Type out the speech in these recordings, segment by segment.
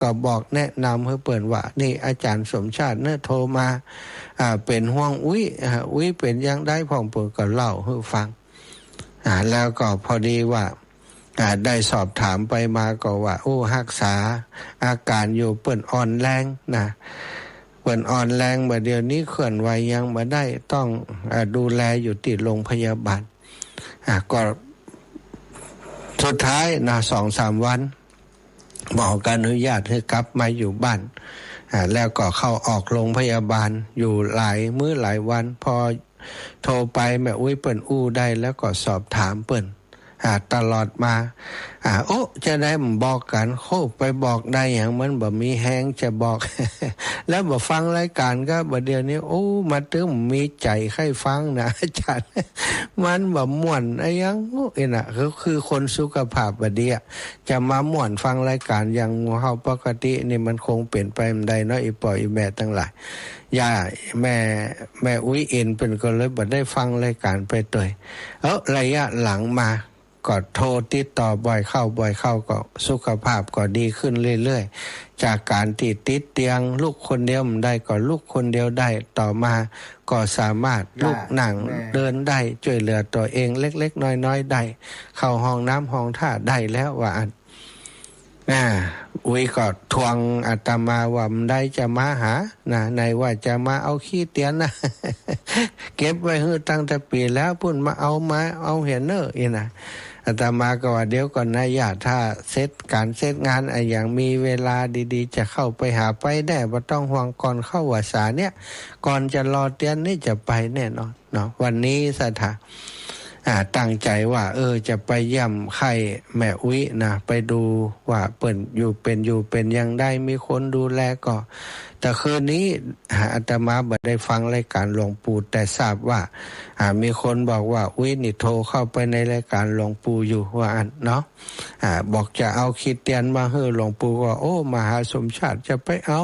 ก็บอกแนะนำให้เปิดว่านี่อาจารย์สมชาติเนี่ยโทรมาเป็นห่วงอุ้ยเป็นยังได้พ่องเปิดก็เล่าให้ฟังแล้วก็พอดีว่าได้สอบถามไปมาก็ว่ารักษาอาการอยู่เปิ่นอ่อนแรงนะเปิ่นอ่อนแรงมาเดี๋ยวนี้เคลื่อนไหวยังมาได้ต้องดูแลอยู่ที่โรงพยาบาลก็สุดท้ายนะ 2-3 วันหมออนุญาตให้กลับมาอยู่บ้านแล้วก็เข้าออกโรงพยาบาลอยู่หลายมื้อหลายวันพอโทรไปแม่อุ้ยเปิ่นได้แล้วก็สอบถามเปิ่นตลอดมาจะได้บอกกันไปบอกได้อย่างมันบ่มีแฮงจะบอก แล้วบ่ฟังรายการก็บ่เดี๋ยวนี้มาตึงมีใจให้ฟังนะอาจารย์ มันบ่ม่วนไอ้ยังน่ะคือคนสุขภาพบ่ดีจะมาม่วนฟังรายการอย่างเฮาปกตินี่มันคงเป็นไปไม่ได้เนาะอีป่ออีแม่ทั้งหลายย่าแม่อุ้ยเอ็นเป็นก็เลยบ่ได้ฟังรายการไปตัวระยะหลังมาก็โทรติดต่อบ่อยเข้าก็สุขภาพก็ดีขึ้นเรื่อยๆจากการติดเตียงลูกคนเดียวได้ก็ลูกคนเดียวได้ต่อมาก็สามารถลุกนั่งเดินได้ช่วยเหลือตัวเองเล็กๆน้อยๆได้เข้าห้องน้ำห้องท่าได้แล้วว่าอุ้ยก็ทวงอาตมาว่ามันได้จะมาหานะในว่าจะมาเอาขี้เตียนนะ เก็บไว้ให้ตั้งแต่ปีแล้วพุ่นมาเอาเห็นเนอะนะอาตมาก็ว่าเดี๋ยวก่อนนะญาติถ้าเสร็จงานอย่างมีเวลาดีๆจะเข้าไปหาไปได้บ่ต้องห่วงก่อนเข้าวัดสาเนี่ยก่อนจะรอเตียนนี่จะไปแน่นอนเนาะวันนี้สถาตั้งใจว่าจะไปเยี่ยมไข้แม่อุ้ยนะไปดูว่าเปิ่นอยู่เป็นยังได้มีคนดูแลก็แต่คืนนี้อาตมาบ่ได้ฟังรายการหลวงปู่แต่ทราบว่ามีคนบอกว่าอุ้ยนี่โทรเข้าไปในรายการหลวงปู่อยู่ว่าเนาะบอกจะเอาคริสเตียนมาให้หลวงปู่ก็มหาสมชาติจะไปเอา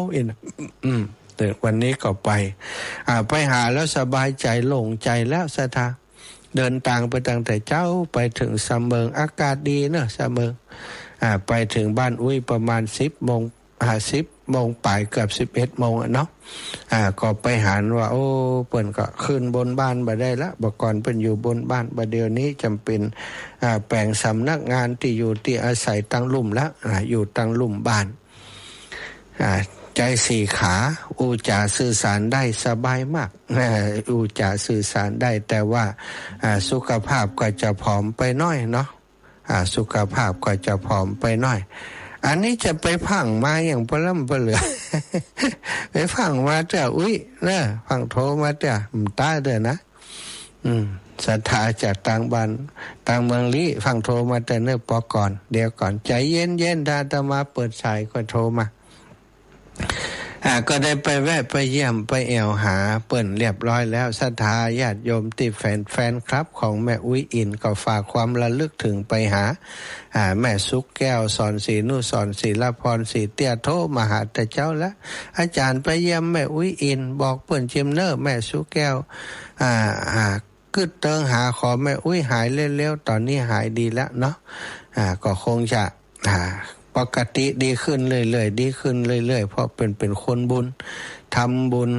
แต่วันนี้ก็ไปหาแล้วสบายใจโล่งใจแล้วสถาเดินทางไปตั้งแต่เจ้าไปถึงสำเมิงอากาศดีเนอะสำเมิงไปถึงบ้านอุ้ยประมาณ10 โมง10 โมงปลายเกือบ11 โมงเนาะก็ไปหาว่าเปิ่นก็ขึ้นบนบ้านบ่ได้ละบ่ก่อนเปิ่นอยู่บนบ้านบ่เดี๋ยวนี้จำเป็นแปลงสำนักงานที่อยู่ที่อาศัยตั้งลุ่มแล้วอยู่ตั้งลุ่มบ้านใจสี่ขาอูจาสื่อสารได้สบายมากอูจาสื่อสารได้แต่ว่าสุขภาพก็จะผอมไปน้อยเนาะสุขภาพก็จะผอมไปน้อยอันนี้จะไปพังมาอย่างปล้ำปเหลือ ไปพังมาเจ้าอุ้ยนะพังโทรมาเจ้าตาเด้อนะศรัทธาจากต่างบ้านต่างเมืองลี้ฟังโทรมาแต่เนิ่นปอก่อนเดี๋ยวก่อนใจเย็นๆถ้าจะมาเปิดสายก็โทรมาก็ได้ไปแวะไปเยี่ยมไปแอวหาเปิ่นเรียบร้อยแล้วศรัทธาญาติโยมที่แฟนครับของแม่อุ้ยอินก็ฝากความระลึกถึงไปหาแม่สุกแก้วสอนศรีนุสรศิลพรศรีเตี้ยโทมาหาแต่เจ้าละอาจารย์ไปเยี่ยมแม่อุ้ยอินบอกเปิ่นจิมเนอร์แม่สุกแก้วกึดเติงหาขอแม่อุ้ยหายเร็วๆตอนนี้หายดีแล้วเนาะก็คงจะปกติดีขึ้นเรื่อยๆดีขึ้นเรื่อยๆเพราะเป็นคนบุญทำบุญ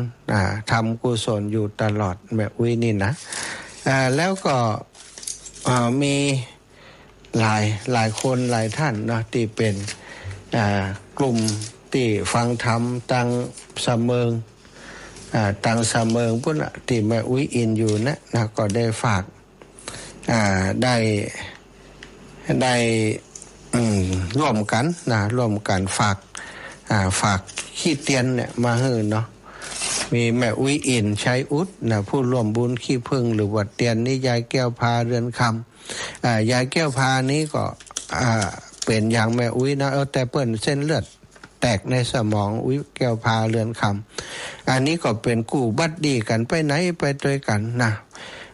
ทำกุศลอยู่ตลอดแม่อุ้ยนี่นะแล้วก็มีหลายคนหลายท่านเนาะที่เป็นกลุ่มที่ฟังธรรมตั้งเสมิงพุ่นที่แม่อุ้ยอินอยู่นะก็ได้ฝากได้ร่วมกันฝากขี้เตียนเนี่ยมาให้เนาะมีแม่อุ้ยอินใช้อุดนะผู้ร่วมบุญขี้พึ่งหรือวัดเตียนนี่ยายแก้วพาเรือนคำยายแก้วพานี้ก็เป็นอย่างแม่อุ้ยนะแต่เปิ้นเส้นเลือดแตกในสมองอุ้ยแก้วพาเรือนคำอันนี้ก็เป็นกู้บัดดีกันไปไหนไปด้วยกันนะ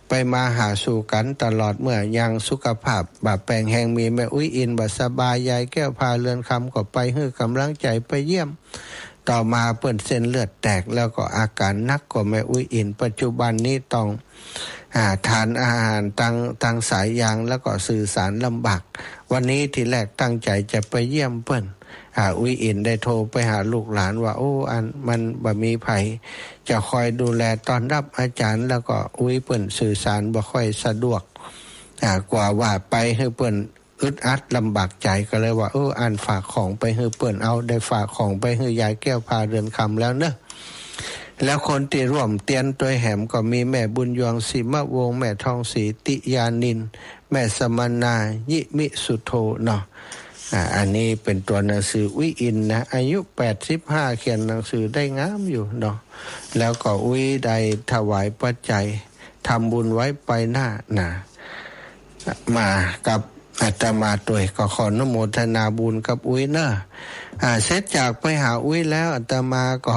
ไปมาหาสู่กันตลอดเมื่อยังสุขภาพบาแปลงแห่งมีแม่อุ้ยอินบาสบายยายแก้วพาเรือนคำก็ไปให้กำลังใจไปเยี่ยมต่อมาเปิ้นเส้นเลือดแตกแล้วก็อาการนักกว่าแม่อุ้ยอินปัจจุบันนี้ต้องทานอาหารทางสายยางแล้วก็สื่อสารลำบากวันนี้ที่แรกตั้งใจจะไปเยี่ยมเปิ้น อุ้ยอินได้โทรไปหาลูกหลานว่าโอ้อันมันบ่มีไผจะคอยดูแลต้อนรับอาจารย์แล้วก็อุ้ยเปิ้นสื่อสารบ่ค่อยสะดวกกว่าว่าไปให้เปิ้นอึดอัดลำบากใจก็เลยว่าอันฝากของไปให้เปิ้นเอาได้ฝากของไปให้ยายแก้วพาเรือนคำแล้วเนอะแล้วคนที่ร่วมเตียนตัวแหมก็มีแม่บุญยวงศรีมะวงแม่ทองศรีติยานินแม่สมนายิมิสุโธเนาะอันนี้เป็นตัวหนังสืออุ้ยอินนะอายุ85เขียนหนังสือได้งามอยู่เนาะแล้วก็อุ้ยได้ถวายปัจจัยทำบุญไว้ไปหน้านะมากับอาตมาตัวก็ขออนุโมทนาบุญกับอุ้ยเนอะเสร็จจากไปหาอุ้ยแล้วอาตมาก็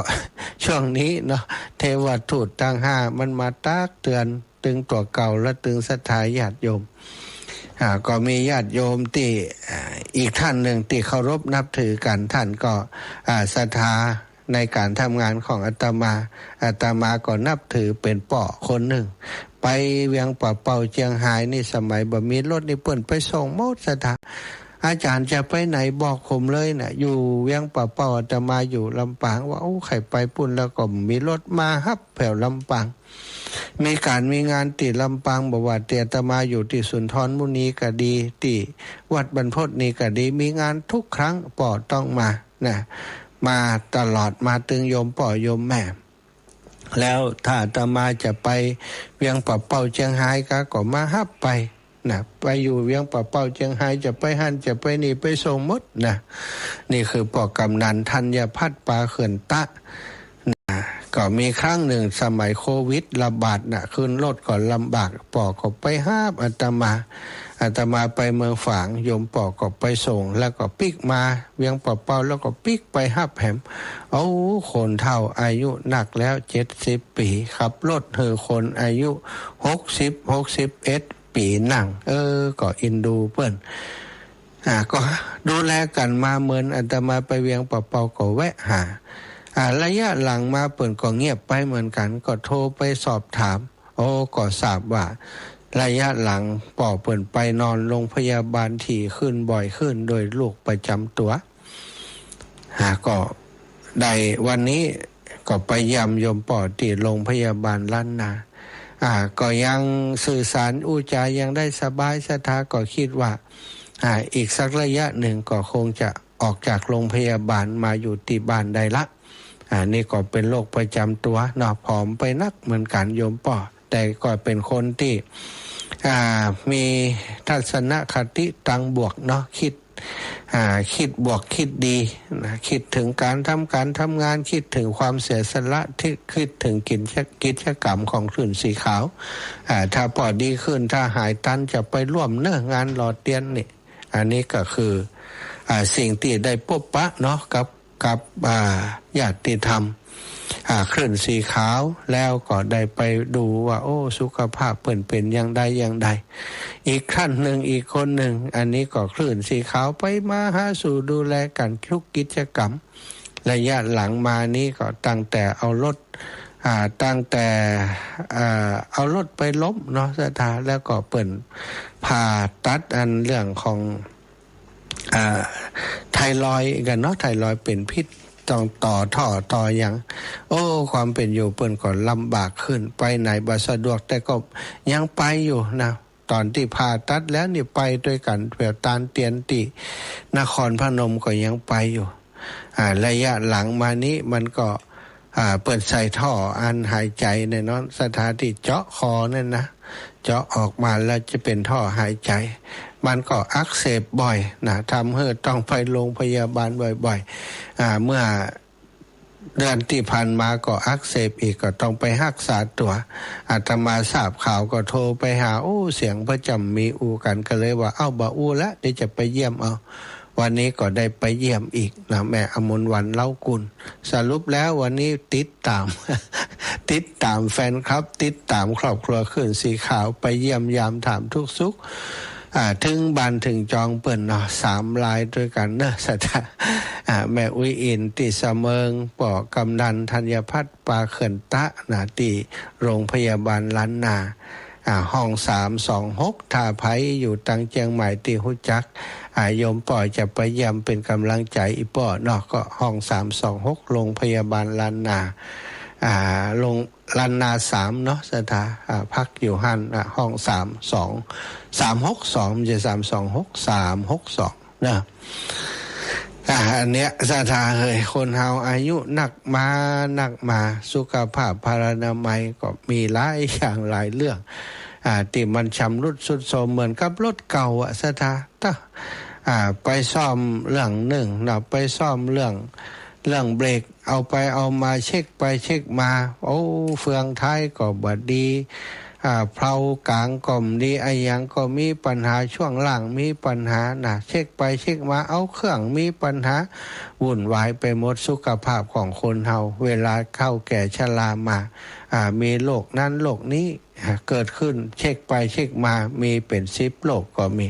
ช่วงนี้เนาะเทวทูตตั้ง5มันมาตักเตือนตึงตัวเก่าและตึงศรัทธาญาติโยมก็มีญาติโยมที่อีกท่านหนึ่งที่เคารพนับถือกันท่านก็ศรัทธาในการทำงานของอาตมาก็นับถือเป็นป่อคนหนึ่งไปเวียงป่าเป่าเจียงไฮ้นี่สมัยบ่มีรถนี่เปิ้นไปส่งหมดศรัทธาอาจารย์จะไปไหนบอกผมเลยนะอยู่เวียงป่าเป่าอาตมาอยู่ลำปางว่าใครไปปุ่นแล้วก็มีรถมาฮับแถวลำปางมีงานติดลำปางบอกว่าเตียอาตมาอยู่ที่สุนทรมุนีก็ดีที่วัดบรรพตนี่ก็ดีมีงานทุกครั้งป่อต้องมานะมาตลอดมาตึงโยมป่อโยมแม่แล้วถ้าอาตมาจะไปเวียงป่าเป่าเชียงไฮ้ก็มาฮับไปนะไปอยู่เวียงป่าเป่าเชียงไฮ้จะไปหั่นจะไปนี่ไปส่งหมดนะนี่คือป่อกำนันธัญพัฒน์ปาเขื่อนตะก็มีครั้งหนึ่งสมัยโควิดระบาดนะขึ้นรถก็ลำบากป่อก็ไปห้าบอาตมาไปเมืองฝางโยมป่อก็ไปส่งแล้วก็ปิกมาเวียงป่าเป่าแล้วก็ปิกไปห้าแผมคนเฒ่าอายุหนักแล้ว70 ปีขับรถคนอายุ61 ปีนั่งก็อินดูเปิ้นก็ดูแลกันมาเหมือนอาตมาไปเวียงป่าเป่าก็แวะหาระยะหลังมาเปิ่นก็เงียบไปเหมือนกันก็โทรไปสอบถามก็ทราบว่าระยะหลังป่อเปิ่นไปนอนโรงพยาบาลถี่ขึ้นบ่อยขึ้นโดยโรคประจำตัวก็ได้วันนี้ก็ไปเยี่ยมโยมป่อที่โรงพยาบาลล้านนาก็ยังสื่อสารอุจายังได้สบายศรัทธาก็คิดว่าอีกสักระยะหนึ่งก็คงจะออกจากโรงพยาบาลมาอยู่ที่บ้านได้ละนี่ก็เป็นโรคประจำตัวเนาะผอมไปนักเหมือนกันโยมป่อแต่ก็เป็นคนที่มีทัศนคติตั้งบวกเนาะคิดบวกคิดดีนะคิดถึงการทำงานคิดถึงความเสียสละที่คิดถึงกิจกรรมของคลื่นสีขาวถ้าพอดีขึ้นถ้าหายตันจะไปร่วมงานหล่อเตียนนี่อันนี้ก็คือสิ่งที่ได้พบปะเนาะกับญาติธรรมคลื่นสีขาวแล้วก็ได้ไปดูว่าสุขภาพเป็นอย่างใดอีกท่านหนึ่งอีกคนหนึ่งอันนี้ก็คลื่นสีขาวไปมาหาสู่ดูแลกันทุกกิจกรรมระยะหลังมานี้ก็ตั้งแต่เอารถเอารถไปล้มเนาะสถานแล้วก็เปิ่นผ่าตัดอันเรื่องของไทรอยด์กันเนาะไทรอยด์เป็นพิษต้องต่ออย่างความเป็นอยู่เปิ้นก็ลำบากขึ้นไปไหนบ่สะดวกแต่ก็ยังไปอยู่นะตอนที่ผ่าตัดแล้วนี่ไปด้วยกันแถวตานเตียนตินครพนมก็ยังไปอยู่ระยะหลังมานี้มันก็เปิดใส่ท่ออันหายใจเนี่ยเนาะสถานที่เจาะคอนั่นนะเจาะออกมาแล้วจะเป็นท่อหายใจมันก็อักเสบบ่อยนะทำให้ต้องไปโรงพยาบาลบ่อยๆเมื่อเดือนที่ผ่านมาก็อักเสบอีกก็ต้องไปรักษาตัวอาตมาทราบข่าวก็โทรไปหาเสียงประจำมีอูกันก็เลยว่าบ่อูแล้วเดี๋ยวจะไปเยี่ยมวันนี้ก็ได้ไปเยี่ยมอีกนะแม่อมรวรรณเล่ากุลสรุปแล้ววันนี้ติดตามแฟนคลับติดตามครอบครัวขึ้นสีขาวไปเยี่ยมยามถามทุกสุขถึงบ้านถึงจองเปิ่นเนาะ3 รายด้วยกันเนอะสัตว์แม่อุ้ยอินติเสมิงป่อกำนันธัญพัฒน์ปาเขื่อนตะนะที่โรงพยาบาลล้านนา ห้อง326ถ้าไผอยู่ตังเจียงใหม่ที่ฮุจักโยมป่อจะไปเยี่ยมเป็นกำลังใจอีป่อเนาะก็ห้อง326โรงพยาบาลลานนาลงลานนา3เนาะสถาพักอยู่หันห้อง32362ไม่ใช่326 362นะอันเนี้ยสถาเฮ้ยคนเฮาอายุหนักมาสุขภาพพลานามัยก็มีหลายอย่างหลายเรื่องที่มันชำรุดทรุดโทรมเหมือนกับรถเก่าสถาไปซ่อมเรื่องหนึ่งนะไปซ่อมเรื่องเบรกเอาไปเอามาเช็คไปเช็คมาโอ้เฟืองท้ายก็บ่ดีเพลากลางก็มดีไอ้ยังก็มีปัญหาช่วงล่างมีปัญหานะเช็คไปเช็คมาเอาเครื่องมีปัญหาวุ่นวายไปหมดสุขภาพของคนเฮาเวลาเข้าแก่ชรามามีโรคนั้นโรคนี้เกิดขึ้นเช็คไปเช็คมามีเป็น10โรคก็มี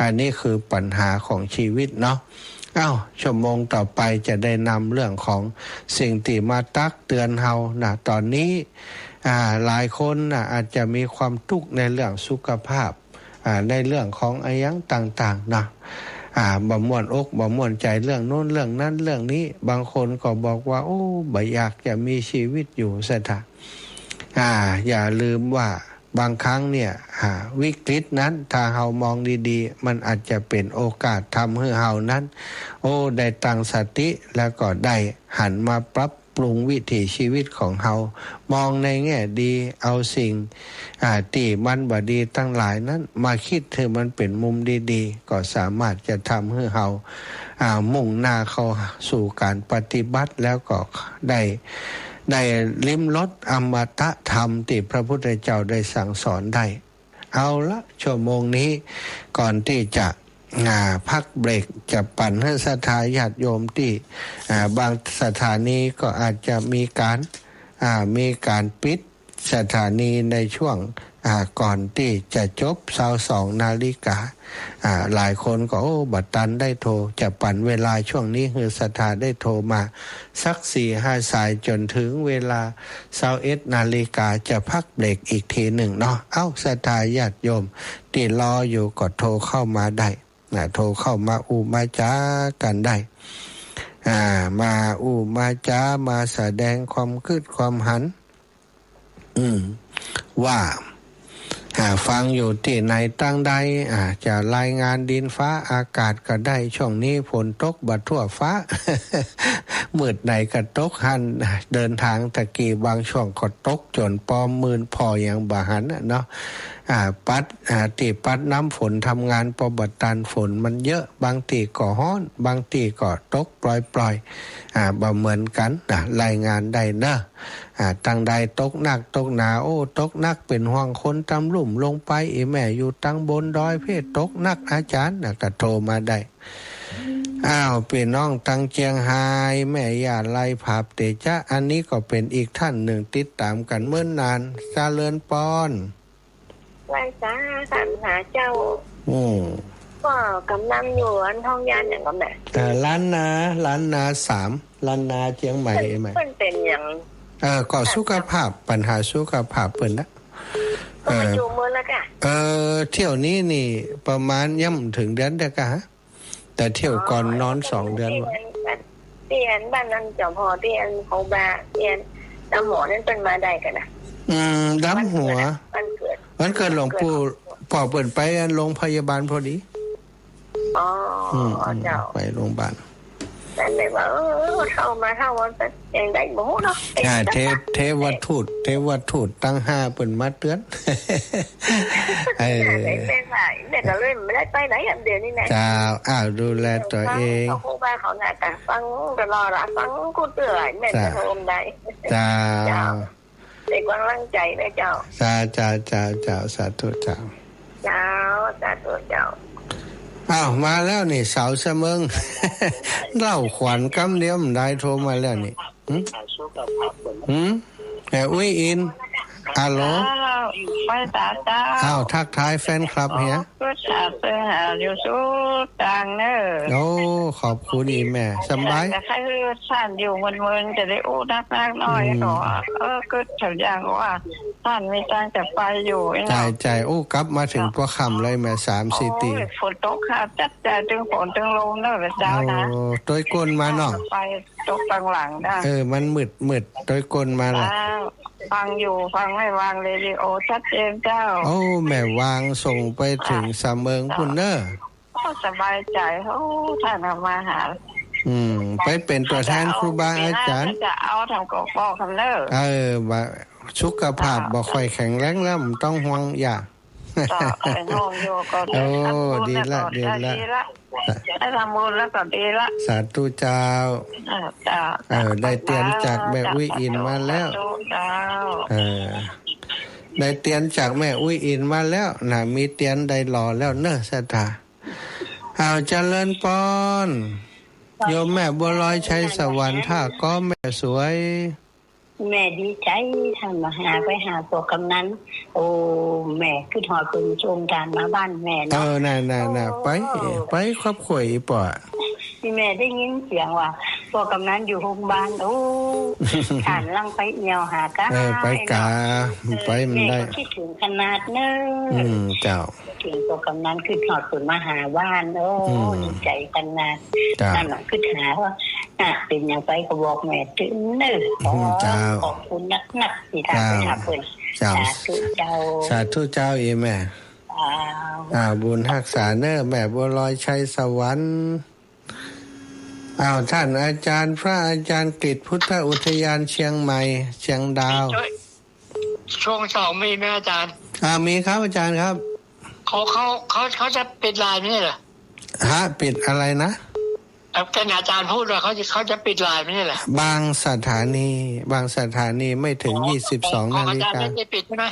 อันนี้คือปัญหาของชีวิตเนาะชั่วโมงต่อไปจะได้นำเรื่องของสิ่งที่มาตักเตือนเฮานะตอนนี้หลายคนอาจจะมีความทุกข์ในเรื่องสุขภาพในเรื่องของอะไรต่างๆนะบ่ม่วนอกบ่ม่วนใจเรื่องโน้นเรื่องนั้นเรื่องนี้บางคนก็บอกว่าโอ้บ่อยากจะมีชีวิตอยู่ซะเถอะอย่าลืมว่าบางครั้งเนี่ยวิกฤตนั้นถ้าเฮามองดีๆมันอาจจะเป็นโอกาสทำให้เฮานั้นได้ตั้งสติแล้วก็ได้หันมาปรับปรุงวิถีชีวิตของเฮามองในแง่ดีเอาสิ่งที่มันบ่ดีตั้งหลายนั้นมาคิดถึงมันเป็นมุมดีๆก็สามารถจะทำให้เฮามุ่งหน้าเข้าสู่การปฏิบัติแล้วก็ได้ลิ้มรสอมตะธรรมที่พระพุทธเจ้าได้สั่งสอนได้เอาละชั่วโมงนี้ก่อนที่จะพักเบรกจะปั่นให้ศรัทธาญาติโยมที่บางสถานีก็อาจจะมีการปิดสถานีในช่วงก่อนที่จะจบ22 นาฬิกาหลายคนก็บัดตันได้โทรจะปั่นเวลาช่วงนี้คือศรัทธาได้โทรมาสัก 4-5 สายจนถึงเวลา21 นาฬิกาจะพักเบรกอีกทีหนึ่งเนาะศรัทธาญาติโยมที่รออยู่ก็โทรเข้ามาได้โทรเข้ามามาจ้ากันได้มามาจ้ามาแสดงความคิดความหันว่าฟังอยู่ที่ไหนตั้งใดจะรายงานดินฟ้าอากาศก็ได้ช่วงนี้ฝนตกบัดทั่วฟ้า มืดไหนก็ตกหันเดินทางตะกี้บางช่วงก็ตกจนปอมมื่นพออย่างบาหันเนาะปัดน้ำฝนทำงานปบัดตันฝนมันเยอะบางตีก็ฮ้อนบางตีก็ตกปล่อยบ่เหมือนกันรายงานได้เนอะตั้งใดตกหนักตกหนาตกหนักเป็นห่วงคนตำลุ่มลงไปแม่อยู่ตั้งบนดอยเพศตกหนักอาจารย์ก็โทรมาได้พี่น้องตั้งเจียงไฮ้แม่ย่าไล่ภาพเตจ้าอันนี้ก็เป็นอีกท่านหนึ่งติดตามกันเมื่อนานเจริญปอนไหว้จ้าสันหาเจ้าก็กำลังอยู่อันท้องยานอย่างกับแม่ล้านนา3ล้านนาเจียงใหม่ไหมเป็นอย่างก็สุขภาพปัญหาสุขภาพเปิ่นนะอยู่เมื่อแล้วกะเที่ยวนี้นี่ประมาณย่ำถึงเดือนเดียวกะแต่เที่ยวก่อนนอน2 เดือนวะเตียนบ้านนั้นเจ้าพอเตียนเขาบาเตียนตำหมอนั่นเป็นมาได้กันนะดำหัววันเกิดหลวงปู่ปอเปิดไปโรงพยาบาลพอดีเจ้าไปโรงพยาบาลแต่แบบว่าเข้าวันเป็นอย่างได้บ่เนาะเทวทูตตั้ง5เปิ่นมาเตือนเป็นไรเด็กก็เลยไม่ได้ไปไหนอันเดียวนี่นะจ้าดูแลตัวเองครูบาเขาน่ะแต่ฟังตลอดฟังกูเตือนแม่จะโทรได้จ้าเด็กกำลังใจนะเจ้าจ้าสาธุเจ้าสาธุเจ้ามาแล้วนี่สาวเสมิงเล่าขวัญกำเดียวมันได้โทรมาแล้วนี่อุ้ยอินฮัลโหลไปตาทักทายแฟนคลับเฮียก็จะไปหาอยู่สู้ต่างเนอะขอบคุณอีแม่สบายแต่ใครสั่นอยู่เมืองจะได้นักน้อยหรอก็แถวอย่างว่า ท่านมีการจะไปอยู่ใจโอ้กลับมาถึงตัวคำเลยแม่3-4 ตีฝนตกค่ะจัดใจถึงฝนถึงลมเนอะเจ้านะโดยก้นมาเนาะไปตกหลังได้มันมืดโดยก้นมาละฟังอยู่ฟังไม่วางเรดิโอชัดเจนเจ้าแม่วางส่งไปถึงสามเมืองพุ่นเนอะสบายใจท่านมาหาไปเป็นตัวแทนครูบาอาจารย์จะเอาทำกอกคำเลิกว่าสุขภาพบ่ค่อยแข็งแรงแล้วต้องห่วงอย่าดีละได้ทำบุญแล้วก็ดีละสาธุเจ้าได้เตียนจากแม่อุ้ยอินมาแล้วได้เตียนจากแม่อุ้ยอินมาแล้วนะมีเตียนได้หล่อแล้วเนอะสถาเจริญปอนโยมแม่บัวลอยชัยสวรรค์ท่าก็แม่สวยแม่ดีใจท่านมาหาไปหาตัวกำนันโอ้แม่คือถอดเป็นโจงการมาบ้านแม่เนาะน่ะไปครอบครัวอีป่ะที่แม่ได้ยินเสียงว่าตัวกำนันอยู่โรงพยาบาลโอ้ท่านลังไปเหี่ยวหากะไปกาไปมันได้คิดถึงขนาดเนอะเจ้าถึงตัวกำนันคือถอดเป็นมาหาบ้านโอ้ดีใจกันนะนั่นแหละคือหาว่าเป็นอย่างไรก็บอกแม่ถึงเนอะขอบคุณนักที่ทำไปหาเพิ่นสาธุเจ้าอีแม่บุญรักษาเนอะแม่บัวลอยชัยสวรรค์ท่านอาจารย์พระอาจารย์กฤษพุทธอุทยานเชียงใหม่เชียงดาวช่วง2มีไหมอาจารย์มีครับอาจารย์ครับเขาจะปิดไลน์ไม่ใช่เหรอปิดอะไรนะเป็นอาจารย์พูดว่าเขาจะปิดไลน์ไม่ใช่เหรอบางสถานีไม่ถึง22 นาฬิกาไม่ปิดใช่ไหม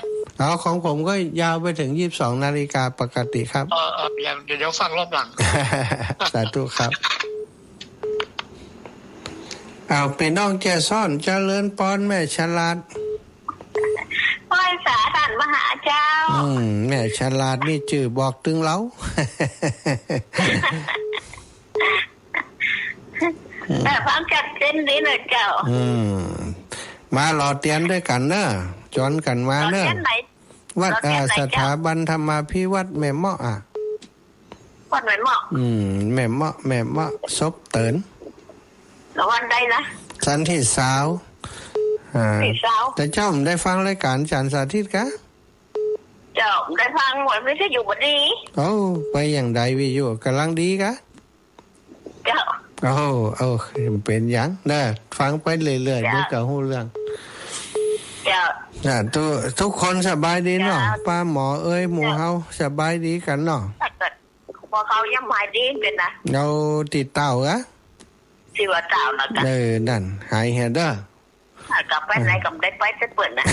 ของผมก็ยาวไปถึง22 นาฬิกาปกติครับเดี๋ยวฟังรอบหลังสาธุครับเป็นน้องแก่ซ่อนเจริญปอนแม่ฉลาดไหว้สาท่านมหาเจ้าแม่ฉลาดนี่ชื่อบอกตึงเล้าแต่ฟังจัดเส้นนี้เลยเจ้ามาหล่อเตียนด้วยกันเนอะจอนกันมาเนอะวัดสถาบันธรรมาภิวัตรแม่เมาะวัดแม่เมาะแม่เมาะซบเตินแล้ววันใดนะสันที่สาวแต่เจ้าได้ฟังรายการจันทร์สาธิตกะเจ้าได้ฟังหมดไม่ใช่อยู่บนนี้ไปอย่างใดวิอยู่กำลังดีกะเจ้าเป็นอย่างนะฟังไปเรื่อยๆเดี๋ยวจะหู้เรื่องเจ้าทุกคนสบายดีเนาะป้าหมอหมู่เฮาสบายดีกันเนาะพอเขายังหายดีเป็นนะเราติดเต่ากะสิว่าเต่านะกันนั่นหายเฮดเด้อกลับไปไหนกับได้ไปจะเปิดนะ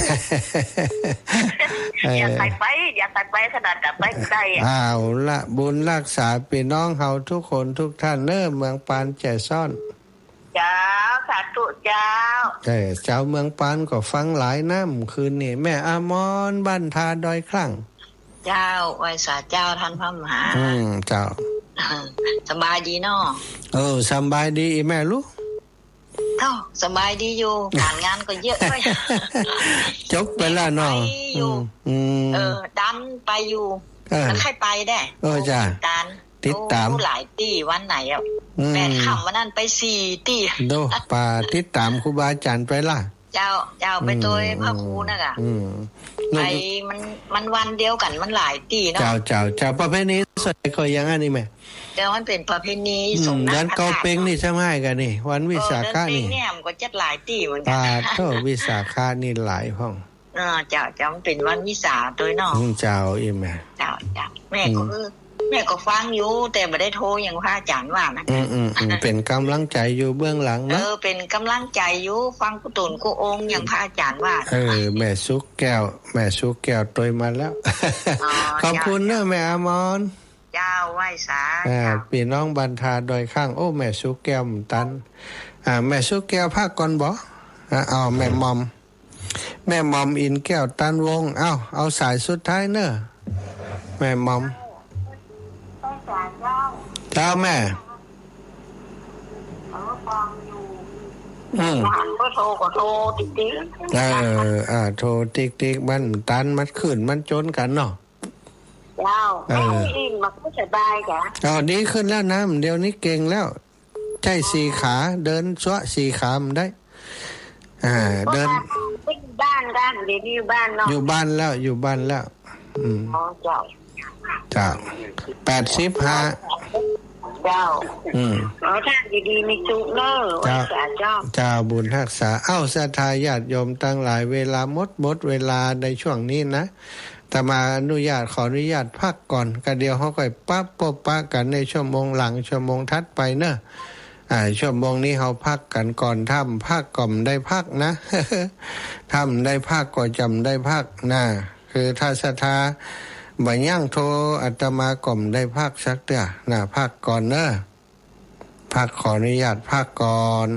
อยากไปขนาดกลับไปได้ละบุญรักษาพี่น้องเฮาทุกคนทุกท่านเน้อเมืองปานแจ่ซ่อนเจ้าสาธุเจ้าเจ้าเมืองปานก็ฟังหลายน้ำคืนนี่แม่อมรบ้านทาดอยคลั่งเจ้าไว้สาเจ้าท่านพระมหาเจ้าสบายดีเนาะสบายดีแม่ลูกสบายดีอยู่การงานก็เยอะด้วยจบไปแล้วเนาะดันไปอยู่แล้วใครไปได้จ้าติดตามหลายตีวันไหนแม่ค่ำวันนั้นไป4ตีดูป่าติดตามครูบาอาจารย์ไปล่ะเจ้าไปตัวพระครูน่ะกะไปมันวันเดียวกันมันหลายตีเนาะเจ้าประเพณีสวยก็ยังอันนี้แม่แต่มันเป็นประเพณีสงฆ์นั้นเกาเป้งนี่ใช่ไหมกันนี่วันวิสาขะนี่เนี่ยมันก็จัดหลายตีเหมือนกันวิสาขะนี่หลายห้องเจ้ามันเป็นวันวิสาตัวเนาะเจ้าอีแม่เจ้าแม่ก็ฟังอยู่แต่ไม่ได้โทรอย่างพระอาจารย์ว่านะเป็นกำลังใจอยู่เบื้องหลังนะเป็นกำลังใจอยู่ฟังกุศลกุองค์อย่างพระอาจารย์ว่าแม่สุกแก้วตัวมาแล้วขอบคุณเนอะแม่อมรเจ้าไหว้สาพี่น้องบันทาดอยข้างแม่สุกแก้วตันแม่สุกแก้วภาคก่อนบ่แม่มอมอินแก้วตันวงเอาสายสุดท้ายเนอะแม่มอมเจ้าแม่ หันก็โทรติ๊กโทรติ๊กมันตันมันขึ้นมันจนกันเนาะเจ้าอินมันก็สบายจ้ะดีขึ้นแล้วนะเดี๋ยวนี้เก่งแล้วใช่4 ขาเดินสวะ4 ขามันได้เดินบ้านเดี๋ยวนี้บ้านเนาะอยู่บ้านแล้วเจ้า85เจ้าท่านดีๆมีจุกเนอะเจ้าบุญรักษาศรัทธาญาติโยมตั้งหลายเวลาหมดเวลาในช่วงนี้นะแต่มาขออนุญาตพักก่อนก็เดี๋ยวเขาค่อยพบปะกันในชั่วโมงหลังชั่วโมงถัดไปเนอะชั่วโมงนี้เขาพักกันก่อนถ้ำพักก่อมได้พักนะ ถ้ำได้พักก็จำได้พักนะคือถ้าศรัทธาบ่ย่างโทรอาตมาก่อมได้พักสักเด้อนะพักก่อนเนอะพักขออนุญาตพักก่อน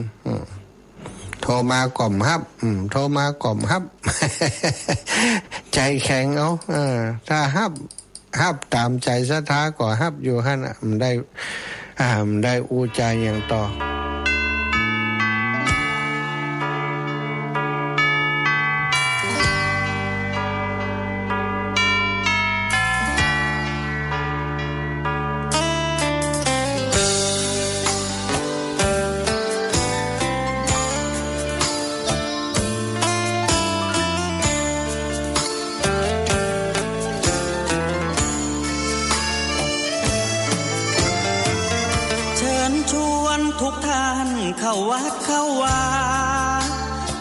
โทรมาก่อมฮับโทรมาก่อมฮับ ใจแข็งเอาถ้าฮับตามใจศรัทธาก็ฮับอยู่หั่นมันได้อูใจอย่างต่อทุกท่านเข้าวัดเข้าวา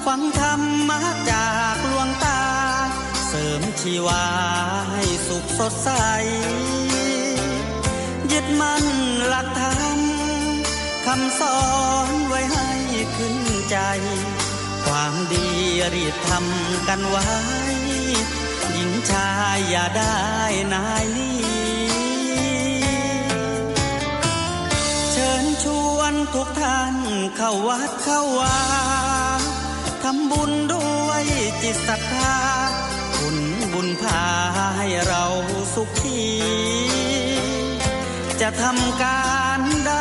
ฟังธรรมะจากหลวงตาเสริมชีวาให้สุขสดใสยึดมั่นหลักธรรมคำสอนไว้ให้ขึ้นใจความดีรีบทำกันไว้หญิงชายอย่าได้นายนี้ทุกท่านเข้าวัดเข้าวาทำบุญด้วยจิตศรัทธาบุญพาให้เราสุขีจะทำการใด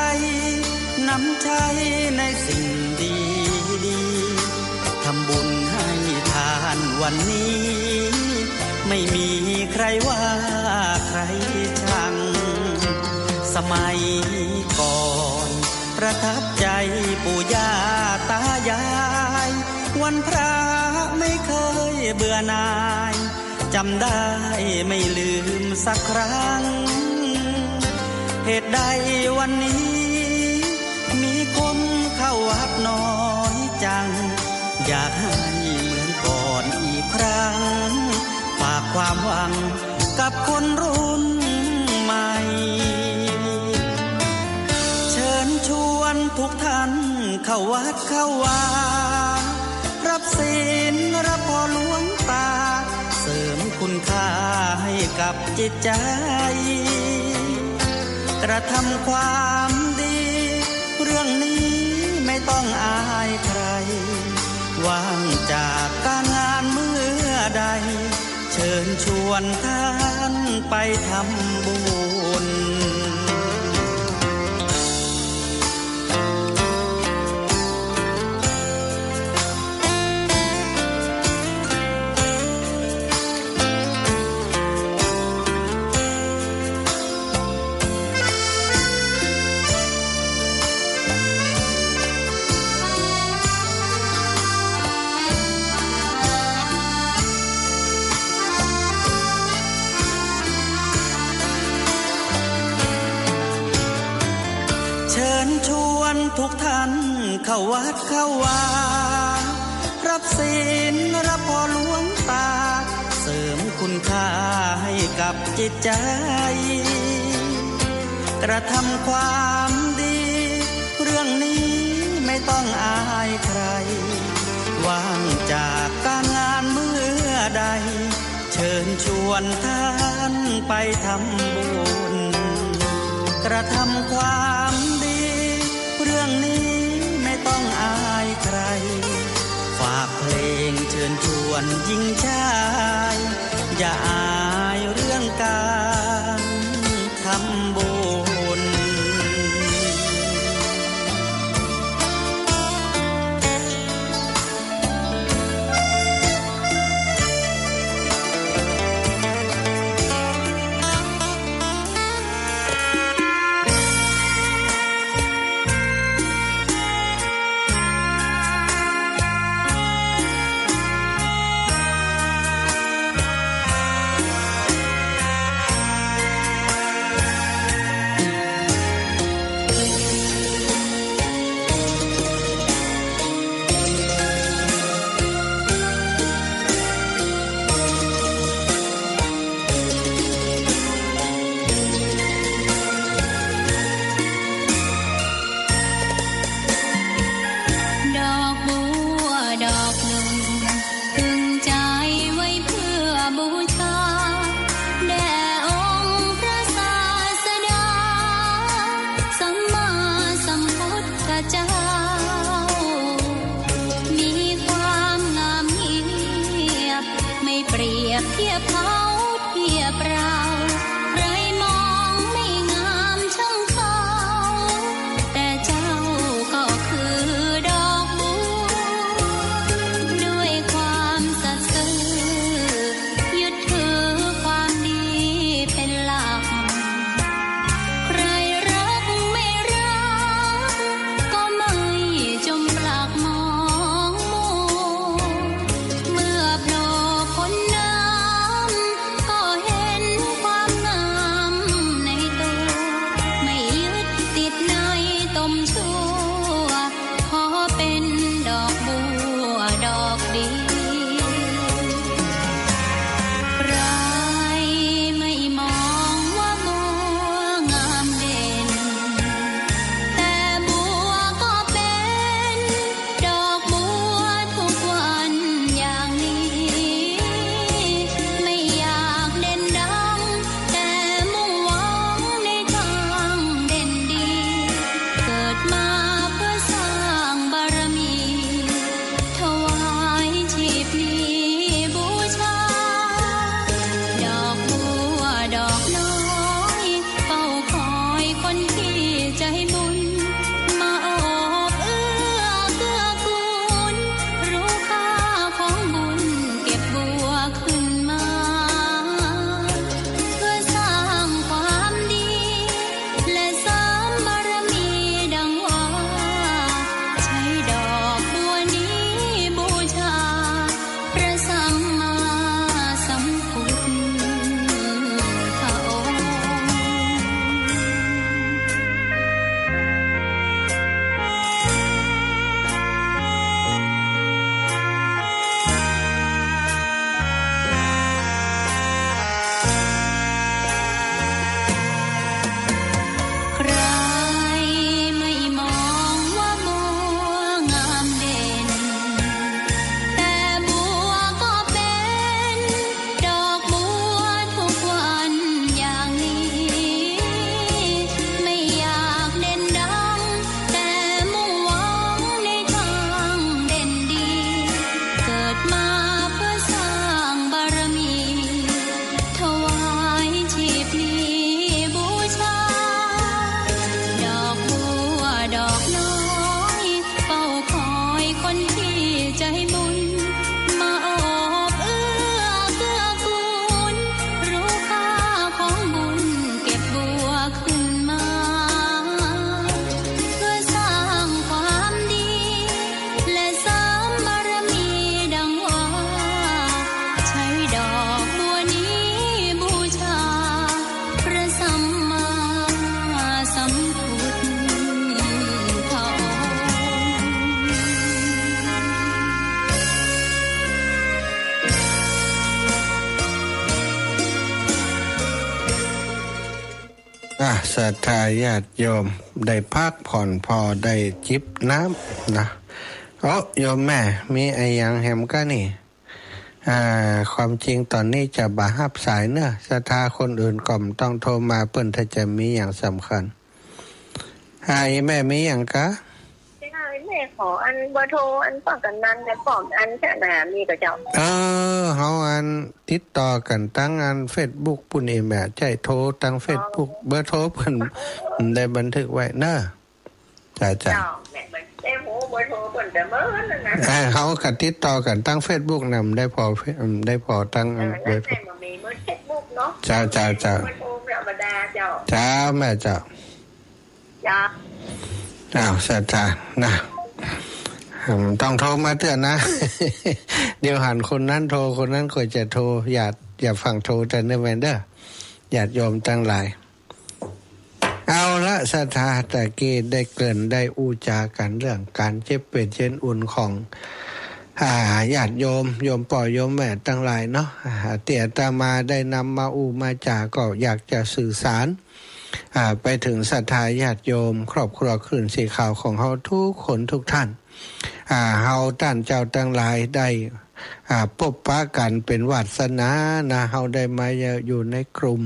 นำใช้ในสิ่งดีทำบุญให้ทานวันนี้ไม่มีใครว่าใครชังสมัยก่อนประทับใจปู่ย่าตายายวันพระไม่เคยเบื่อหน่ายจำได้ไม่ลืมสักครั้งเหตุใดวันนี้มีคนเข้าวัดน้อยจังอยากให้เหมือนก่อนอีกครั้งฝากความหวังกับคนรุ่นใหม่ชวนทุกท่านเข้าวัดเข้าวารับศีลรับพรหลวงตาเสริมคุณค่าให้กับจิตใจกระทำความดีเรื่องนี้ไม่ต้องอายใครว่างจากการงานเมื่อใดเชิญชวนท่านไปทำบุญทุกท่านเข้าวัดเข้าวารับศีลรับพรหลวงตาเสริมคุณค่าให้กับจิตใจกระทำความดีเรื่องนี้ไม่ต้องอายใครว่างจากการงานเมื่อใดเชิญชวนท่านไปทำบุญกระทำความดีเรื่องนี้ไม่ต้องอายใครฝากเพลงเชิญชวนหญิงชายอย่าอายเรื่องการทำบุญ ศรัทธาญาติโยมได้พักผ่อนพอได้จิบน้ำนะโยมแม่มีไอ้ยังแฮมก็นี่ความจริงตอนนี้จะบ่ฮับสายเนอะศรัทธาคนอื่นก่อมต้องโทรมาเปิ้นถ้าจะมีอย่างสำคัญแม่มีอย่างกะแม่ขออันเบอร์โทรอันป้องกันนั้นและป้องอันขนาดมีกับเจ้าเฮาอันติดต่อกันตั้งอัน Facebook ปุ่นเองแม่ใจโทรตั้ง Facebook เบอร์โทรเพิ่นได้บันทึกไว้เนอะจ้ะแม่ได้โหเบอร์โทรเพิ่นแต่เบิ่นนะเฮาก็ติดต่อกันตั้ง Facebook นำได้พอตั้งเบอร์โทรมีเบอร์ Facebook เนาะจ้าเบอร์โทรธรรมดาเจ้าแม่จ้าศรัทธานะต้องโทรมาเตือนนะ เดี๋ยวหันคนนั้นโทรคนนั้นก็จะโทรอย่าฟังโทรแต่เนเวนเดอร์ญาติโยมทั้งหลายเอาละศรัทธาตะกี้ได้เกริ่นได้อูจากันเรื่องการเจ็บเป็นเช่นอุ่นของญาติโยมป่อโยมแม่ทั้งหลายเนาะเตี่ยตามาได้นำมาอูมาจาก็อยากจะสื่อสารไปถึงศรัทธาญาติโยมครอบครัวคลื่นสีขาวของเฮาทุกคนทุกท่านเฮาท่านเจ้าทั้งหลายได้พบปะกันเป็นวาสนานะเฮาได้มาอยู่ในกลุ่ม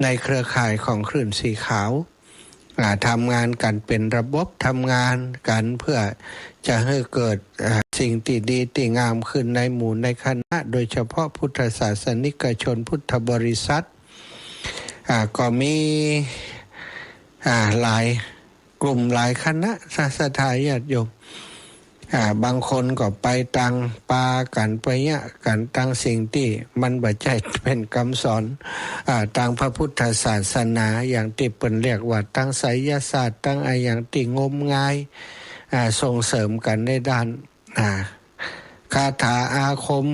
ในเครือข่ายของคลื่นสีขาวทำงานกันเป็นระบบทำงานกันเพื่อจะให้เกิดสิ่งที่ดีที่งามขึ้นในหมู่ในคณะโดยเฉพาะพุทธศาสนิกชนพุทธบริษัทก็มีหลายกลุ่มหลายคณะศรัทธาญาติโยมบางคนก็ไปตังปากันไปเนี่ยกันตั้งสิ่งที่มันบ่ใจเป็นคำสอนทางพระพุทธศาสนาอย่างที่เปิ้นเรียกว่าตั้งไสยศาสตร์ตั้งอย่างที่งมงายส่งเสริมกันในด้านคาถาอาคม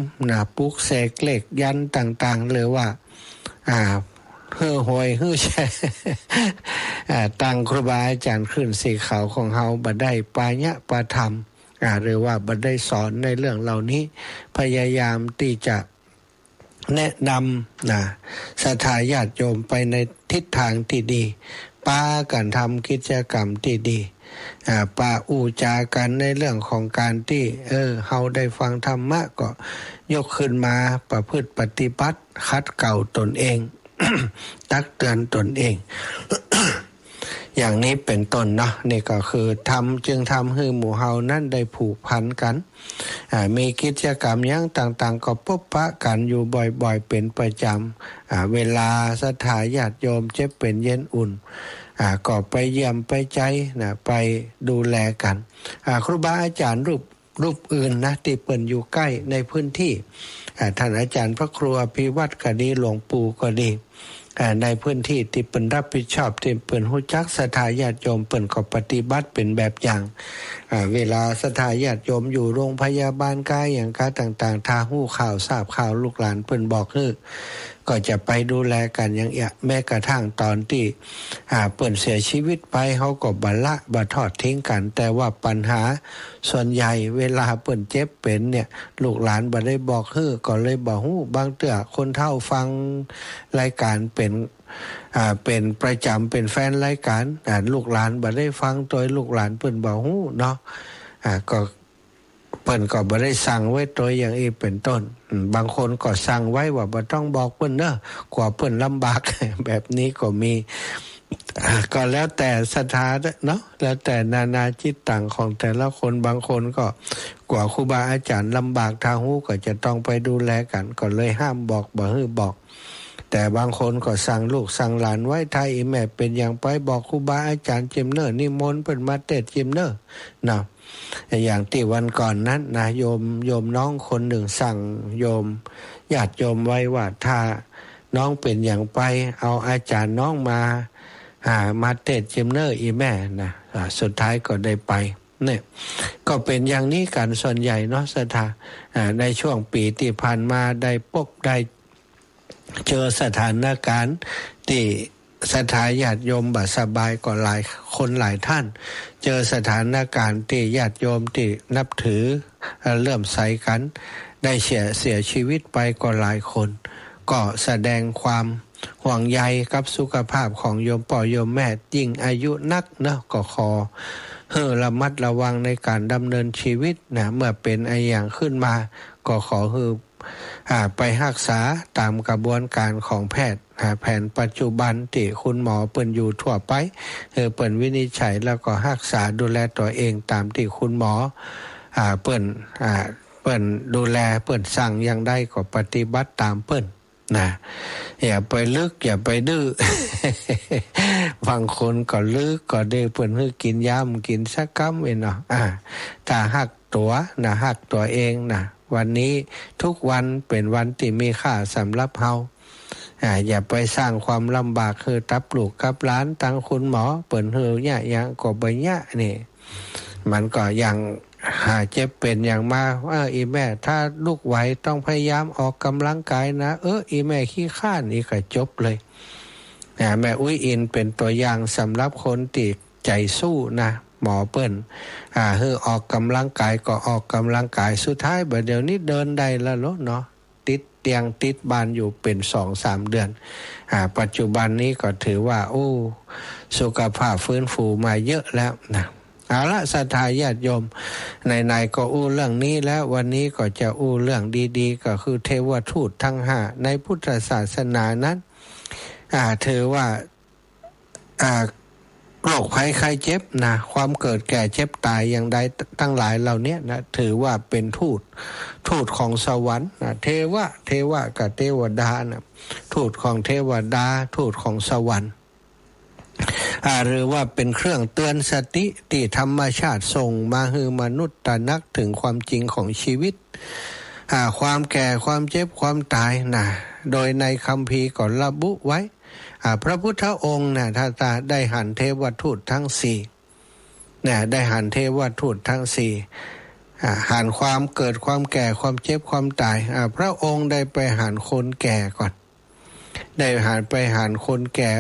ปลุกเสกเลขยันต่างๆหรือว่าหวยแช่ตั้งครูบาอาจารย์ขึ้นสีขาวของเฮาบ่ได้ปายะปะธรรมหรือว่าบ่ได้สอนในเรื่องเหล่านี้พยายามที่จะแนะนำศรัทธาญาติโยมไปในทิศทางที่ดีปากันทำกิจกรรมที่ดีปาอูจากันในเรื่องของการที่เฮาได้ฟังธรรมะก็ยกขึ้นมาประพฤติปฏิบัติคัดเก่าตนเอง ตักเตือนตนเอง อย่างนี้เป็นต้นเนาะนี่ก็คือจึงทำให้หมู่เฮานั้นได้ผูกพันกันมีกิจกรรมอย่างต่างๆก็พบปะกันอยู่บ่อยๆเป็นประจำเวลาศรัทธาญาติโยมเจ็บเป็นเย็นอุ่นก็ไปเยี่ยมไปใจไปดูแลกันครูบาอาจารย์รูปอื่นนะที่เปิ้นอยู่ใกล้ในพื้นที่ท่านอาจารย์พระครูอภิวัตรก็ดีหลวงปู่ก็ดีในพื้นที่ที่เปิ้นรับผิดชอบที่เปิ้นฮู้จักศรัทธาญาติโยมเปิ้นก็ปฏิบัติเป็นแบบอย่างเวลาศรัทธาญาติโยมอยู่โรงพยาบาลกายอย่างการต่างๆถ้าฮู้ข่าวทราบข่าวลูกหลานเปิ้นบอกก็จะไปดูแลกันอย่างแม้กระทั่งตอนที่เปิ้นเสียชีวิตไปเขาก็บ่ทอดทิ้งกันแต่ว่าปัญหาส่วนใหญ่เวลาเปิ้นเจ็บเป็นเนี่ยลูกหลานบ่ได้บอกก็เลยบ่ฮู้บางเตื้อคนเฒ่าฟังรายการเป็นประจำเป็นแฟนรายการลูกหลานบ่ได้ฟังตัวลูกหลานเปิ้นบ่ฮู้เนาะก็เปิ้นก็บ่ได้สั่งไว้ตัวอย่างนี้เป็นต้นบางคนก็สั่งไว้ว่าบ่ต้องบอกเปิ้นเด้อกว่าเปิ้นลำบาก แบบนี้ก็มีก็แล้วแต่ศรัทธาเนาะแล้วแต่นานาจิตต่างของแต่ละคนบางคนก็กว่าครูบาอาจารย์ลำบากทางหูก็จะต้องไปดูแลกันก็เลยห้ามบอกบ่ให้บอกแต่บางคนก็สั่งลูกสั่งหลานไว้ถ้าอีแม่เป็นอย่างไปบอกครูบาอาจารย์จิมเนอร์นิมนต์เปิ้นมาเทศจิมเนอร์นะอย่างที่วันก่อนนั้นนะโยมน้องคนหนึ่งสั่งโยมญาติโยมไว้ว่าถ้าน้องเป็นอย่างไปเอาอาจารย์น้องมาเทศจิมเนอร์อีแม่นะสุดท้ายก็ได้ไปเนี่ยก็เป็นอย่างนี้กันส่วนใหญ่เนาะศรัทธาในช่วงปีที่ผ่านมาได้เจอสถานการณ์ที่ศรัทธาญาติโยมบ่สบายก็หลายคนหลายท่านเจอสถานการณ์ที่ญาติโยมที่นับถือเริ่มใสกันได้เสียชีวิตไปก็หลายคนก็แสดงความ ห่วงใยกับสุขภาพของโยมพ่อโยมแม่ยิ่งอายุนักเนาะก็ขอระมัดระวังในการดำเนินชีวิตนะเมื่อเป็นไอ้อย่างขึ้นมาก็ขอไปรักษาตามกระบวนการของแพทย์แผนปัจจุบันที่คุณหมอเปิ้นอยู่ทั่วไปเปิ้นวินิจฉัยแล้วก็รักษาดูแลตัวเองตามที่คุณหมอเปิ้นดูแลเปิ้นสั่งอย่างใดก็ปฏิบัติตามเปิ้นนะอย่าไปลึกอย่าไปดื้อบางคนก็ลึกก็ดื้อเปิ้นให้กินยำกินสักกำเนาะถ้าหักตัวนะหักตัวเองนะวันนี้ทุกวันเป็นวันที่มีค่าสำหรับเฮาอย่าไปสร้างความลำบากคือตับลูกกับหลานตั้งคุณหมอเปิ้นเฮอเนี่ยอย่างก็บ่ยะนี่มันก็อย่างเจ็บเป็นอย่างมาอีแม่ถ้าลูกไหวต้องพยายามออกกำลังกายนะอีแม่ขี้ข้านนี่ก็จบเลยแม่อุ้ยอินเป็นตัวอย่างสำหรับคนที่ใจสู้นะหมอเปิ้นออกกำลังกายก็ออกกำลังกายสุดท้ายเดี๋ยวนี้เดินได้แล้วเนาะติดเตียงติดบ้านอยู่เป็น 2-3 เดือนปัจจุบันนี้ก็ถือว่าสุขภาพฟื้นฟูมาเยอะแล้วนะเอาละศรัทธาญาติโยมในก็เรื่องนี้แล้ววันนี้ก็จะเรื่องดีๆก็คือเทวทูตทั้ง5ในพุทธศาสนานั้นถือว่าโรคภัยไข้เจ็บนะความเกิดแก่เจ็บตายอย่างใดตั้งหลายเหล่านี้นะถือว่าเป็นทูตของสวรรค์นะเทวะกับเทวดานะทูตของเทวดาทูตของสวรรค์หรือว่าเป็นเครื่องเตือนสติที่ธรรมชาติส่งมาให้มนุษย์ตระหนักถึงความจริงของชีวิตความแก่ความเจ็บความตายนะโดยในคัมภีร์ก็ระบุไว้พระพุทธองค์นะถ้าได้หันเทวทูตทั้ง4นะได้หันเทวทูตทั้ง4หันความเกิดความแก่ความเจ็บความตายพระองค์ได้ไปหันคนแก่ก่อนได้ไปหันคนแก่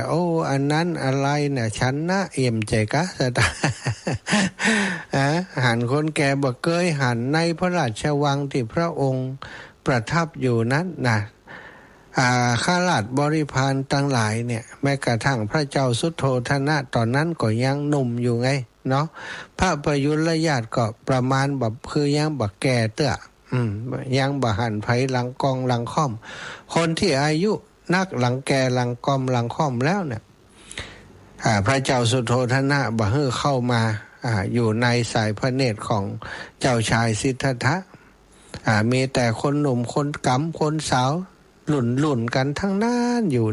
อันนั้นอะไรเนี่ยฉันนะเอี่ยมใจกะสตาหันคนแก่บ่เคยหันในพระราชวังที่พระองค์ประทับอยู่นั้นนะข้าราชบริพารทั้งหลายเนี่ยแม้กระทั่งพระเจ้าสุโธทนะตอนนั้นก็ยังหนุ่มอยู่ไงเนาะพระประยุรญาติก็ประมาณแบบคือยังบ่แก่เตื้อยังบ่หันไผหลังกองหลังค่อมคนที่อายุนักหลังแก่หลังกอมหลังค่อมแล้วเนี่ยพระเจ้าสุโธทนะบ่ให้เข้ามาอยู่ในสายพระเนตรของเจ้าชายสิทธัตถะมีแต่คนหนุ่มคนกำคนสาวหลุ่นกันทั้งนั้นอยู่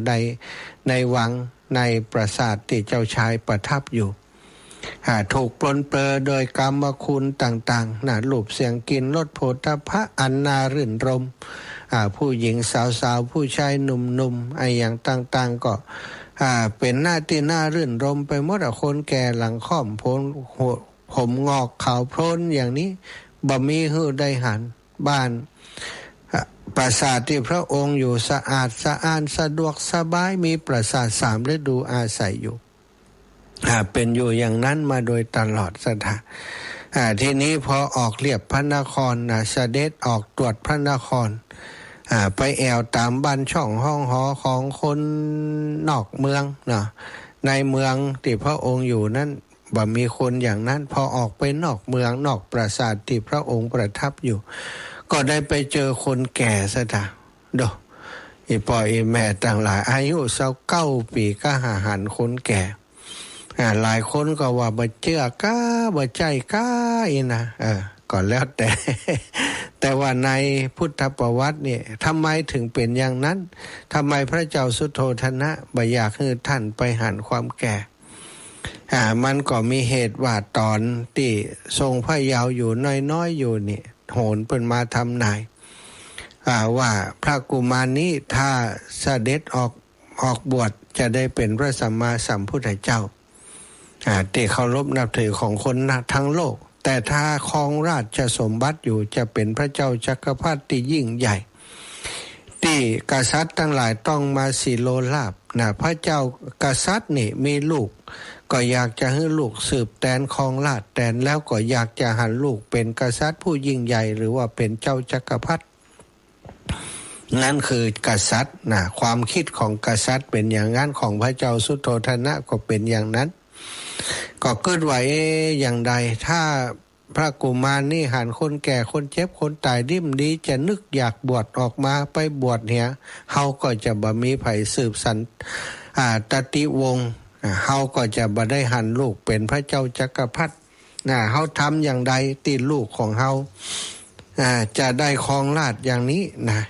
ในวังในปราสาทที่เจ้าชายประทับอยู่ถูกปลนเปลือโดยกรรมคุณต่างๆรูปเสียงกลิ่นรสโผฏฐัพพะอันน่ารื่นรมผู้หญิงสาวๆผู้ชายหนุ่มๆอย่างต่างๆก็เป็นหน้าที่น่ารื่นรมไปหมดคนแก่หลังค่อมผมงอกขาวโพลนอย่างนี้บ่มีหื้อได้หันบ้านปราสาทที่พระองค์อยู่สะอาดสะอ้านสะดวกสบายมีปราสาท3ฤดูอาศัยอยู่เป็นอยู่อย่างนั้นมาโดยตลอดสถานทีนี้พอออกเรียบพระนครเสด็จออกตรวจพระนครไปแอวตามบ้านช่องห้องหอของคนนอกเมืองในเมืองที่พระองค์อยู่นั้นบ่มีคนอย่างนั้นพอออกไปนอกเมืองนอกปราสาทที่พระองค์ประทับอยู่ก็ได้ไปเจอคนแก่ซะอีพ่ออีแม่ต่างหลายอายุ29 ปีก็หันคนแก่หลายคนก็ว่าบ่เชื่อก้าบ่ใจก้านะก็แล้วแต่ว่าในพุทธประวัติเนี่ยทำไมถึงเป็นอย่างนั้นทำไมพระเจ้าสุโธทนะบ่อยากให้ท่านไปหันความแก่มันก็มีเหตุว่าตอนที่ทรงพระเยาว์อยู่น้อยๆอยู่นี่โหนเพิ่นมาทำนายว่าพระกุมารนี้ถ้าเสด็จออกบวชจะได้เป็นพระสัมมาสัมพุทธเจ้าที่เคารพนับถือของคนทั้งโลกแต่ถ้าครองราชสมบัติอยู่จะเป็นพระเจ้าจักรพรรดิที่ยิ่งใหญ่ที่กษัตริย์ทั้งหลายต้องมาสิโลลาภพระเจ้ากษัตริย์นี่มีลูกก็อยากจะให้ลูกสืบแตนครองราชย์แตนแล้วก็อยากจะหันลูกเป็นกษัตริย์ผู้ยิ่งใหญ่หรือว่าเป็นเจ้าจักรพรรดิ นั่นคือกษัตริย์นะความคิดของกษัตริย์เป็นอย่างนั้นของพระเจ้าสุโธทนะก็เป็นอย่างนั้นก็เกิดไว้อย่างใดถ้าพระกุมารนี่หันคนแก่คนเจ็บคนตายดิ้มดีจะนึกอยากบวชออกมาไปบวชเนี่ยเฮาก็จะบ่มีไผสืบสันตติวงศ์เฮาก็จะบ่ได้หันลูกเป็นพระเจ้าจักรพรรดิเฮาทำอย่างใดตีลูกของเฮาจะได้ครองราชอย่างนี้นะ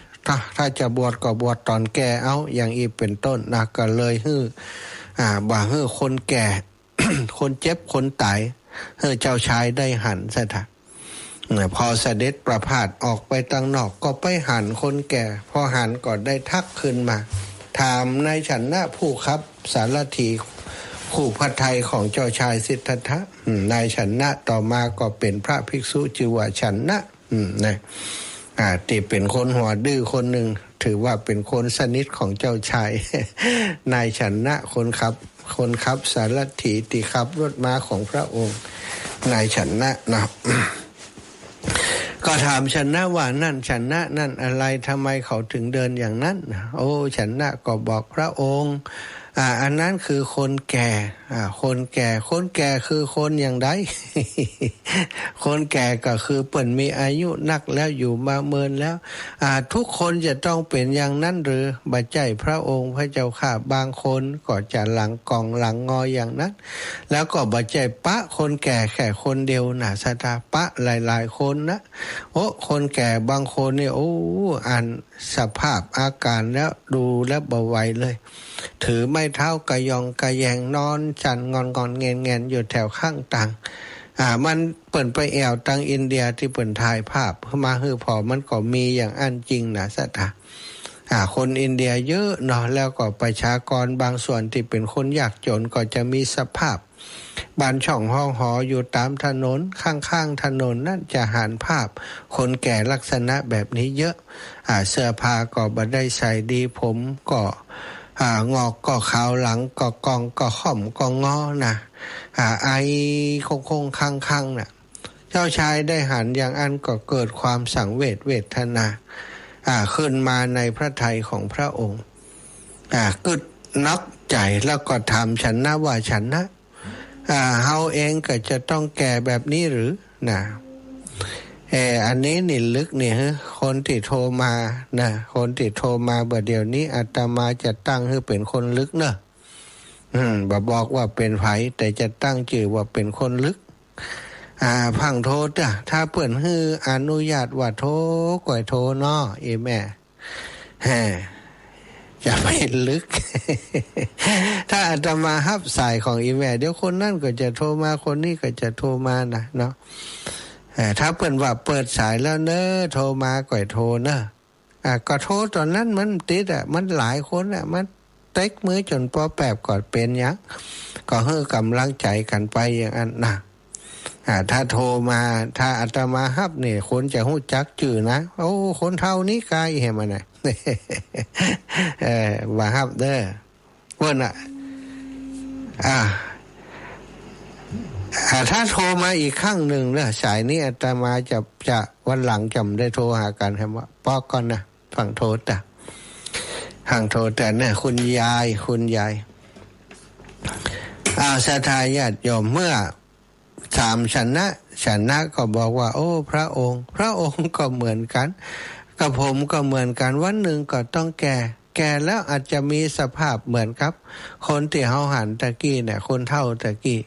ถ้าจะบวชก็บวชตอนแก่เอาอย่างอีเป็นต้นนะก็เลยบ่ฮื้อคนแก่ คนเจ็บคนตายเจ้าชายได้หันซะท่ะพอเสด็จประพาสออกไปตั้งนอกก็ไปหันคนแก่พอหันก็ได้ทักขึ้นมาถามนายฉันนะผู้ครับสารถีคู่พระทัยของเจ้าชายสิทธัตถะนายฉันนะต่อมาก็เป็นพระภิกษุชื่อว่าฉันนะนะที่เป็นคนหัวดื้อคนหนึ่งถือว่าเป็นคนสนิทของเจ้าชาย นายฉันนะคนขับสารถีที่ขับรถม้าของพระองค์นายฉันนะนะ ก็ถามฉันนะว่านั่นฉันนะนั่นอะไรทำไมเขาถึงเดินอย่างนั้นโอ้ฉันนะก็บอกพระองค์อันนั้นคือคนแก่คนแก่คือคนอย่างใด คนแก่ก็คือเปิ่นมีอายุนักแล้วอยู่มาเมินแล้วทุกคนจะต้องเป็นอย่างนั้นหรือบัจใจพระองค์พระเจ้าข้าบางคนก็จะหลังกองหลังงออย่างนั้นแล้วก็บัจใจปะคนแก่แค่คนเดียวนะสถาปะหลายๆคนนะโอ้คนแก่บางคนเนี่ยโอ้อ่านสภาพอาการแล้วดูแล้วบ่ไหวเลยถือไม้เท้ากระยองกระแยงนอนจันงอนเงนอยู่แถวข้างต่างมันเปิ่นไปแอวตังอินเดียที่เปิ่นถ่ายภาพเพื่อมาฮือพอมันก็มีอย่างอันจริงนะสัตว์คนอินเดียเยอะเนาะแล้วก็ประชากรบางส่วนที่เป็นคนยากจนก็จะมีสภาพบ้านช่องห้องหออยู่ตามถนนข้างๆถนนนั่นจะหันภาพคนแก่ลักษณะแบบนี้เยอะเสื้อผ้าก็บ่ได้ใส่ดีผมก็งอกก็ขาวหลังก็กองก็ข่อมก็งอนะไอคงข้างๆน่ะเจ้าชายได้หันอย่างอันก็เกิดความสังเวทนาขึ้นมาในพระทัยของพระองค์กึดนักใจแล้วก็ถามฉันนะว่าฉันนะเฮาเองก็จะต้องแก่แบบนี้หรือนะอันนี้นี่ลึกเนี่ยคนที่โทรมานะคนที่โทรมาเมื่อเดี๋ยวนี้อาตมาจะตั้งให้เป็นคนลึกเนอะบอกว่าเป็นไผแต่จะตั้งชื่อว่าเป็นคนลึกพังโทรถ้าเปิ่นฮืออนุญาตว่าโทรก่อยโทรเนาะแม่จะไม่ลึก ถ้าอาตมาฮับสายของแม่เดี๋ยวคนนั่นก็จะโทรมาคนนี้ก็จะโทรมานะเนาะถ้าเปิ่นว่าเปิดสายแล้วเนอะโทรมาก่อยโทรเนอะก็โทรตอนนั้นมันติดมันหลายคนมันเต็กมือจนปอแปบก่อนเป็นยังก็ให้กำลังใจกันไปอย่างนั้นนะถ้าโทรมาถ้าอาตมาฮับเนี่ยคนจะหู้จักจื่อนะโอ้คนเท่านี้กายเห็นมันว่าฮับเด้อเพิ่นถ้าโทรมาอีกครั้งหนึ่งนะสายนี้อาตมาจะวันหลังจำได้โทรหากันครับว่าปอกก่อนนะฝั่งโทรห่างโทรแต่เนี่ยคุณยายสทายญาติโยมเมื่อถามฉันนะก็บอกว่าโอ้พระองค์ก็เหมือนกันกับผมก็เหมือนกันวันหนึ่งก็ต้องแก่แล้วอาจจะมีสภาพเหมือนครับคนที่เฮาหันตะกี้เนี่ยคนเฒ่าตะกี้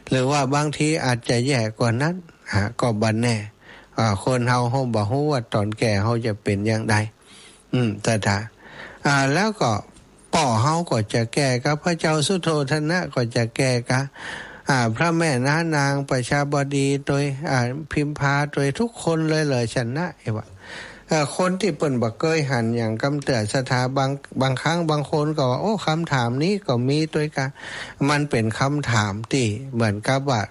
หรือว่าบางทีอาจจะแย่กว่านั้นก็บ่แน่คนเฮาบ่ฮู้ว่าตอนแก่เฮาจะเป็นอย่างใดแต่ถ้าแล้วก็ป่อเฮาก็จะแก่กับพระเจ้าสุโธทนะก็จะแก่กับพระแม่นางประชาบดีโดยพิมพาโดยทุกคนเลยชนะว่าคนที่เปิ่นบ่เคยหันอย่างกำเตือนสถาบางครั้งบางคนก็ว่าโอ้คำถามนี้ก็มีด้วยกันมันเป็นคำถามที่เหมือนกับว่า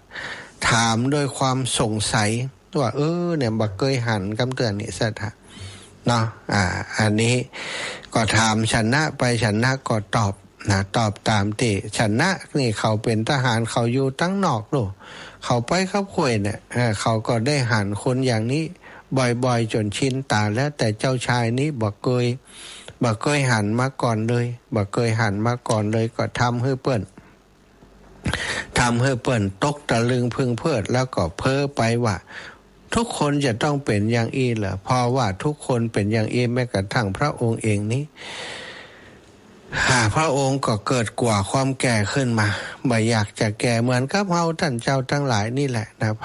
ถามโดยความสงสัยว่าเนี่ยบ่เคยหันกำเตือนนี่สถาเนาะอันนี้ก็ถามชนะไปชนะก็ตอบตามที่ชนะนี่เขาเป็นทหารเขาอยู่ตั้งนอกโลกเขาไปขับข่วยเนี่ยเขาก็ได้หันคนอย่างนี้ บ่อยๆจนชินตาแล้วแต่เจ้าชายนี้บ่เคยหันมาก่อนเลยก็ทำให้เปิ้นตกตะลึงพึงเพลิดแล้วก็เพ้อไปว่าทุกคนจะต้องเป็นอย่างอีเหรอเพราะว่าทุกคนเป็นอย่างอีแม้กระทั่งพระองค์เองนี้พระองค์ก็เกิดกว่าความแก่ขึ้นมาบ่อยากจะแก่เหมือนกับเฮาท่านเจ้าทั้งหลายนี่แหละนะไผ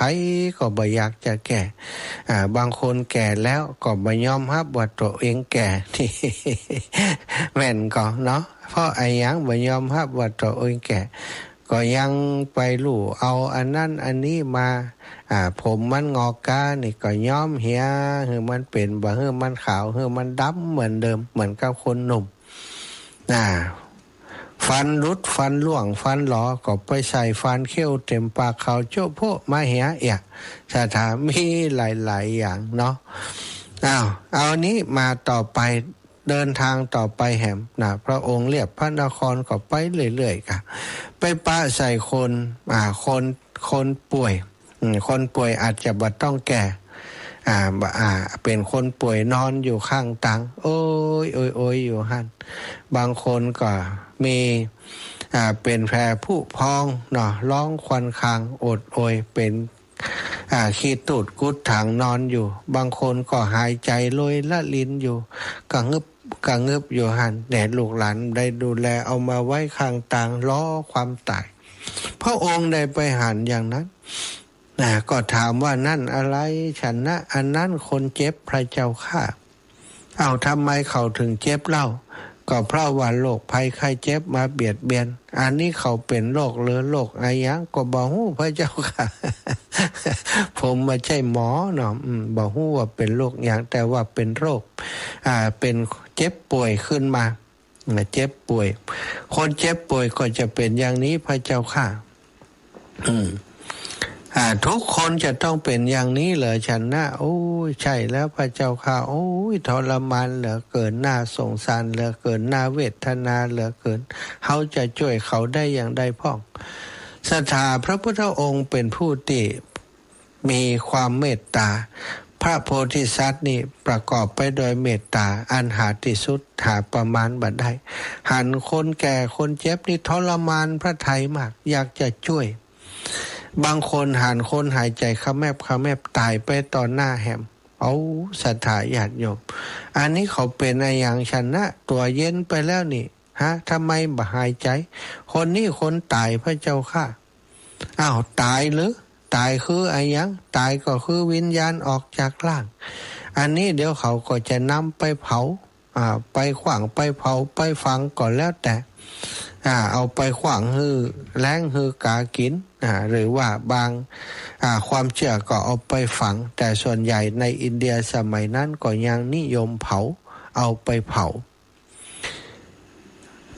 ก็บ่อยากจะแก่บางคนแก่แล้วก็บ่ยอมรับว่าตัวเองแก่ที่ แม่นก็เนาะเพราะไอ้หยังบ่ยอมรับว่าตัวเองแก่ก็ยังไปลู่เอาอันนั้นอันนี้มาผมมันงอกกานี่ก็ย้อมเหียคือมันเป็นบ่คือมันขาวคือมันดำเหมือนเดิมเหมือนกับคนหนุ่มฟันรุดฟันล่วงฟันหลอก็ไปใส่ฟันเขี้ยวเต็มปากเขาโจ๊ะโพะมาเหียเอะสถามีหลายๆอย่างเนาะเอานี้มาต่อไปเดินทางต่อไปแหมพระองค์เรียบพระนครก็ไปเรื่อยๆค่ะไปปะใส่คนป่วยคนป่วยอาจจะบ่ต้องแก่เป็นคนป่วยนอนอยู่ข้างตังโอ้ยอยู่หั่นบางคนก็มีเป็นแผลผุพองเนาะร้องควันคางอดโอยเป็นขี้ตูดกุดถังนอนอยู่บางคนก็หายใจลอยละลิ้นอยู่กะงึบอยู่หั่นแด่ลูกหลานได้ดูแลเอามาไว้ข้างตังล้อความตายพระองค์ได้ไปหันอย่างนั้นก็ถามว่านั่นอะไรฉันนะอันนั้นคนเจ็บพระเจ้าข้าทำไมเขาถึงเจ็บเล่าก็เพราะว่าโรคภัยไข้เจ็บมาเบียดเบียนอันนี้เขาเป็นโรคหรือโรคอะไรยังก็บ่ฮู้พระเจ้าค่ะ ผมไม่ใช่หมอเนาะบ่ฮู้ว่าเป็นโรคอย่างแต่ว่าเป็นโรคเป็นเจ็บป่วยขึ้นมาเจ็บป่วยคนเจ็บป่วยก็จะเป็นอย่างนี้พระเจ้าค่ะทุกคนจะต้องเป็นอย่างนี้เหรอฉันนะโอ้ยใช่แล้วพระเจ้าค่ะโอ้ยทรมานเหลือเกินน่าสงสารเหลือเกินน่าเวทนาเหลือเกินเขาจะช่วยเขาได้อย่างใดพ้องศรัทธาพระพุทธองค์เป็นผู้ที่มีความเมตตาพระโพธิสัตว์นี่ประกอบไปโดยเมตตาอันหาที่สุดหาประมาณบัดได้หันคนแก่คนเจ็บนี่ทรมานพระทัยมากอยากจะช่วยบางคนหันคนหายใจขแมบตายไปต่อหน้าแหมศรัทธาญาติโยมอันนี้เขาเป็นอะไรอย่างฉันนะตัวเย็นไปแล้วนี่ทำไมบ่หายใจคนนี้คนตายพระเจ้าค่ะตายหรือตายคืออะไรยังตายก็คือวิญญาณออกจากร่างอันนี้เดี๋ยวเขาก็จะนำไปเผาไปขวางไปเผาไปฝังก่อนแล้วแต่เอาไปขวางฮือแล้งฮือกากินหรือว่าบางความเชื่อก็เอาไปฝังแต่ส่วนใหญ่ในอินเดียสมัยนั้นก็ยังนิยมเผาเอาไปเผา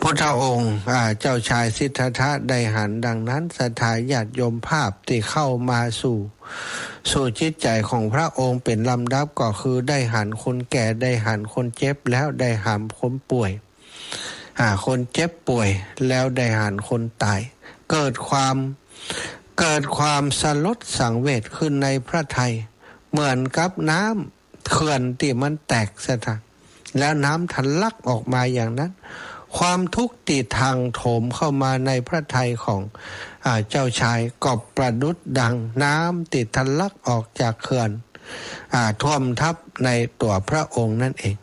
พระองค์เจ้าชายสิทธัตถะได้หันดังนั้นศรัทธาญาติโยมภาพที่เข้ามาสู่จิตใจของพระองค์เป็นลำดับก็คือได้หันคนแก่ได้หันคนเจ็บแล้วได้หันคนป่วยคนเจ็บป่วยแล้วได้หันคนตายเกิดความสลดสังเวชขึ้นในพระทัยเหมือนกับน้ำเขื่อนที่มันแตกสะท้านแล้วน้ำทะลักออกมาอย่างนั้นความทุกข์ที่ทางโถมเข้ามาในพระทัยของเจ้าชายก็ประดุจดังน้ำที่ทะลักออกจากเขื่อนท่วมทับในตัวพระองค์นั่นเอง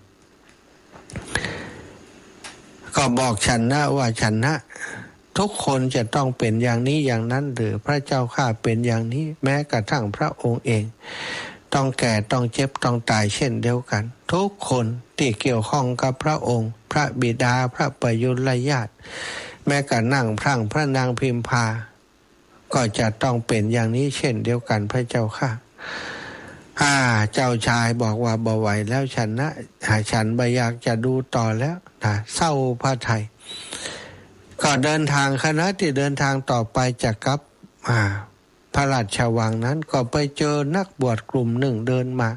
ก็บอกฉันนะว่าฉันนะทุกคนจะต้องเป็นอย่างนี้อย่างนั้นหรือพระเจ้าข้าเป็นอย่างนี้แม้กระทั่งพระองค์เองต้องแก่ต้องเจ็บต้องตายเช่นเดียวกันทุกคนที่เกี่ยวข้องกับพระองค์พระบิดาพระประยุรญาติแม้กระทั่งพระนางพิมพาก็จะต้องเป็นอย่างนี้เช่นเดียวกันพระเจ้าข้าเจ้าชายบอกว่าบ่ไหวแล้วฉันนะฉันไม่อยากจะดูต่อแล้วเศร้าพระทัยก็เดินทางคณะที่เดินทางต่อไปจากกับพระราชวังนั้นก็ไปเจอนักบวชกลุ่มหนึ่งเดินมา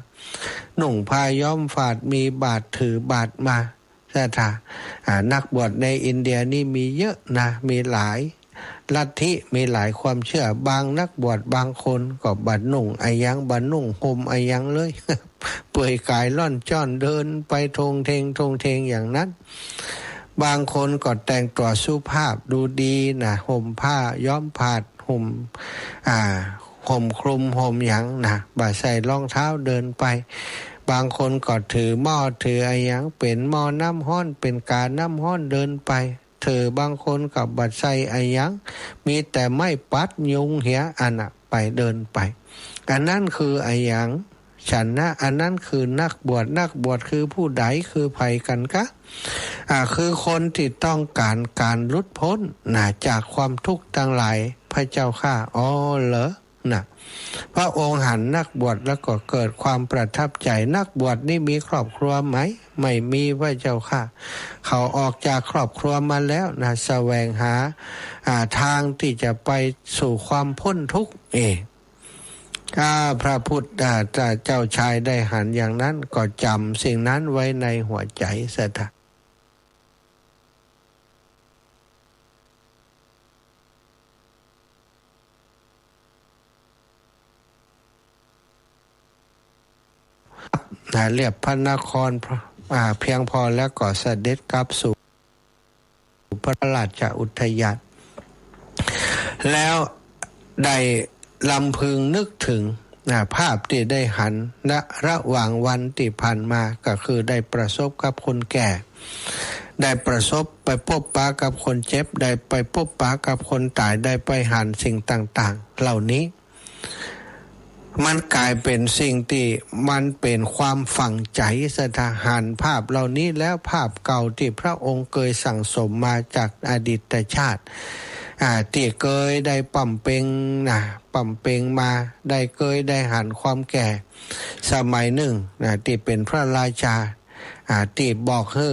หนุ่งผ้าย้อมฝาดมีบาตรถือบาตรมานักบวชในอินเดียนี่มีเยอะนะมีห ลัทธิมีหลายความเชื่อบางนักบวชบางคนก็บัดนุ่งไอยังบัดนุ่งห่มไอยังเลย เปื่อยกายล่อนจ้อนเดินไปทงเทงอย่างนั้นบางคนก็แต่งตัวสุภาพดูดีนะห่มผ้าย้อมผาดห่มคลุมห่มหยังนะบ่าใส่รองเท้าเดินไปบางคนก็ถือหม้อถือไอยังเป็นหม้อน้ำห้อนเป็นกาน้ำห้อนเดินไปบางคนกับบัดใส่ไอยังมีแต่ไม่ปัดยุงเหียอันน่ะไปเดินไปอันนั้นคือไอยังฉันนะอันนั้นคือนักบวชคือผู้ใดคือไผกันกะคือคนที่ต้องการหลุดพ้นจากความทุกข์ทั้งหลายพระเจ้าข้าอ๋อเหรอนะพระองค์หันนักบวชแล้วก็เกิดความประทับใจนักบวชนี่มีครอบครัวไหมไม่มีพระเจ้าค่ะเขาออกจากครอบครัวมาแล้วนะแสวงหาทางที่จะไปสู่ความพ้นทุกข์พระพุทธเจ้าชายได้หันอย่างนั้นก็จำสิ่งนั้นไว้ในหัวใจเสียเถอะเรียบพระนครเพียงพอแล้วก็เสด็จกลับสู่พระราชอุทยานแล้วได้ลำพึงนึกถึงภาพที่ได้หันระหว่างวันที่ผ่านมาก็คือได้ประสบกับคนแก่ได้ประสบไปพบปะกับคนเจ็บได้ไปพบปะกับคนตายได้ไปหันสิ่งต่างๆเหล่านี้มันกลายเป็นสิ่งที่มันเป็นความฝังใจสถาหันภาพเหล่านี้แล้วภาพเก่าที่พระองค์เคยสั่งสมมาจากอดีตชาติที่เคยได้ปั่มเปงมาได้เคยได้หันความแก่สมัยหนึ่งที่เป็นพระราชาที่บอกให้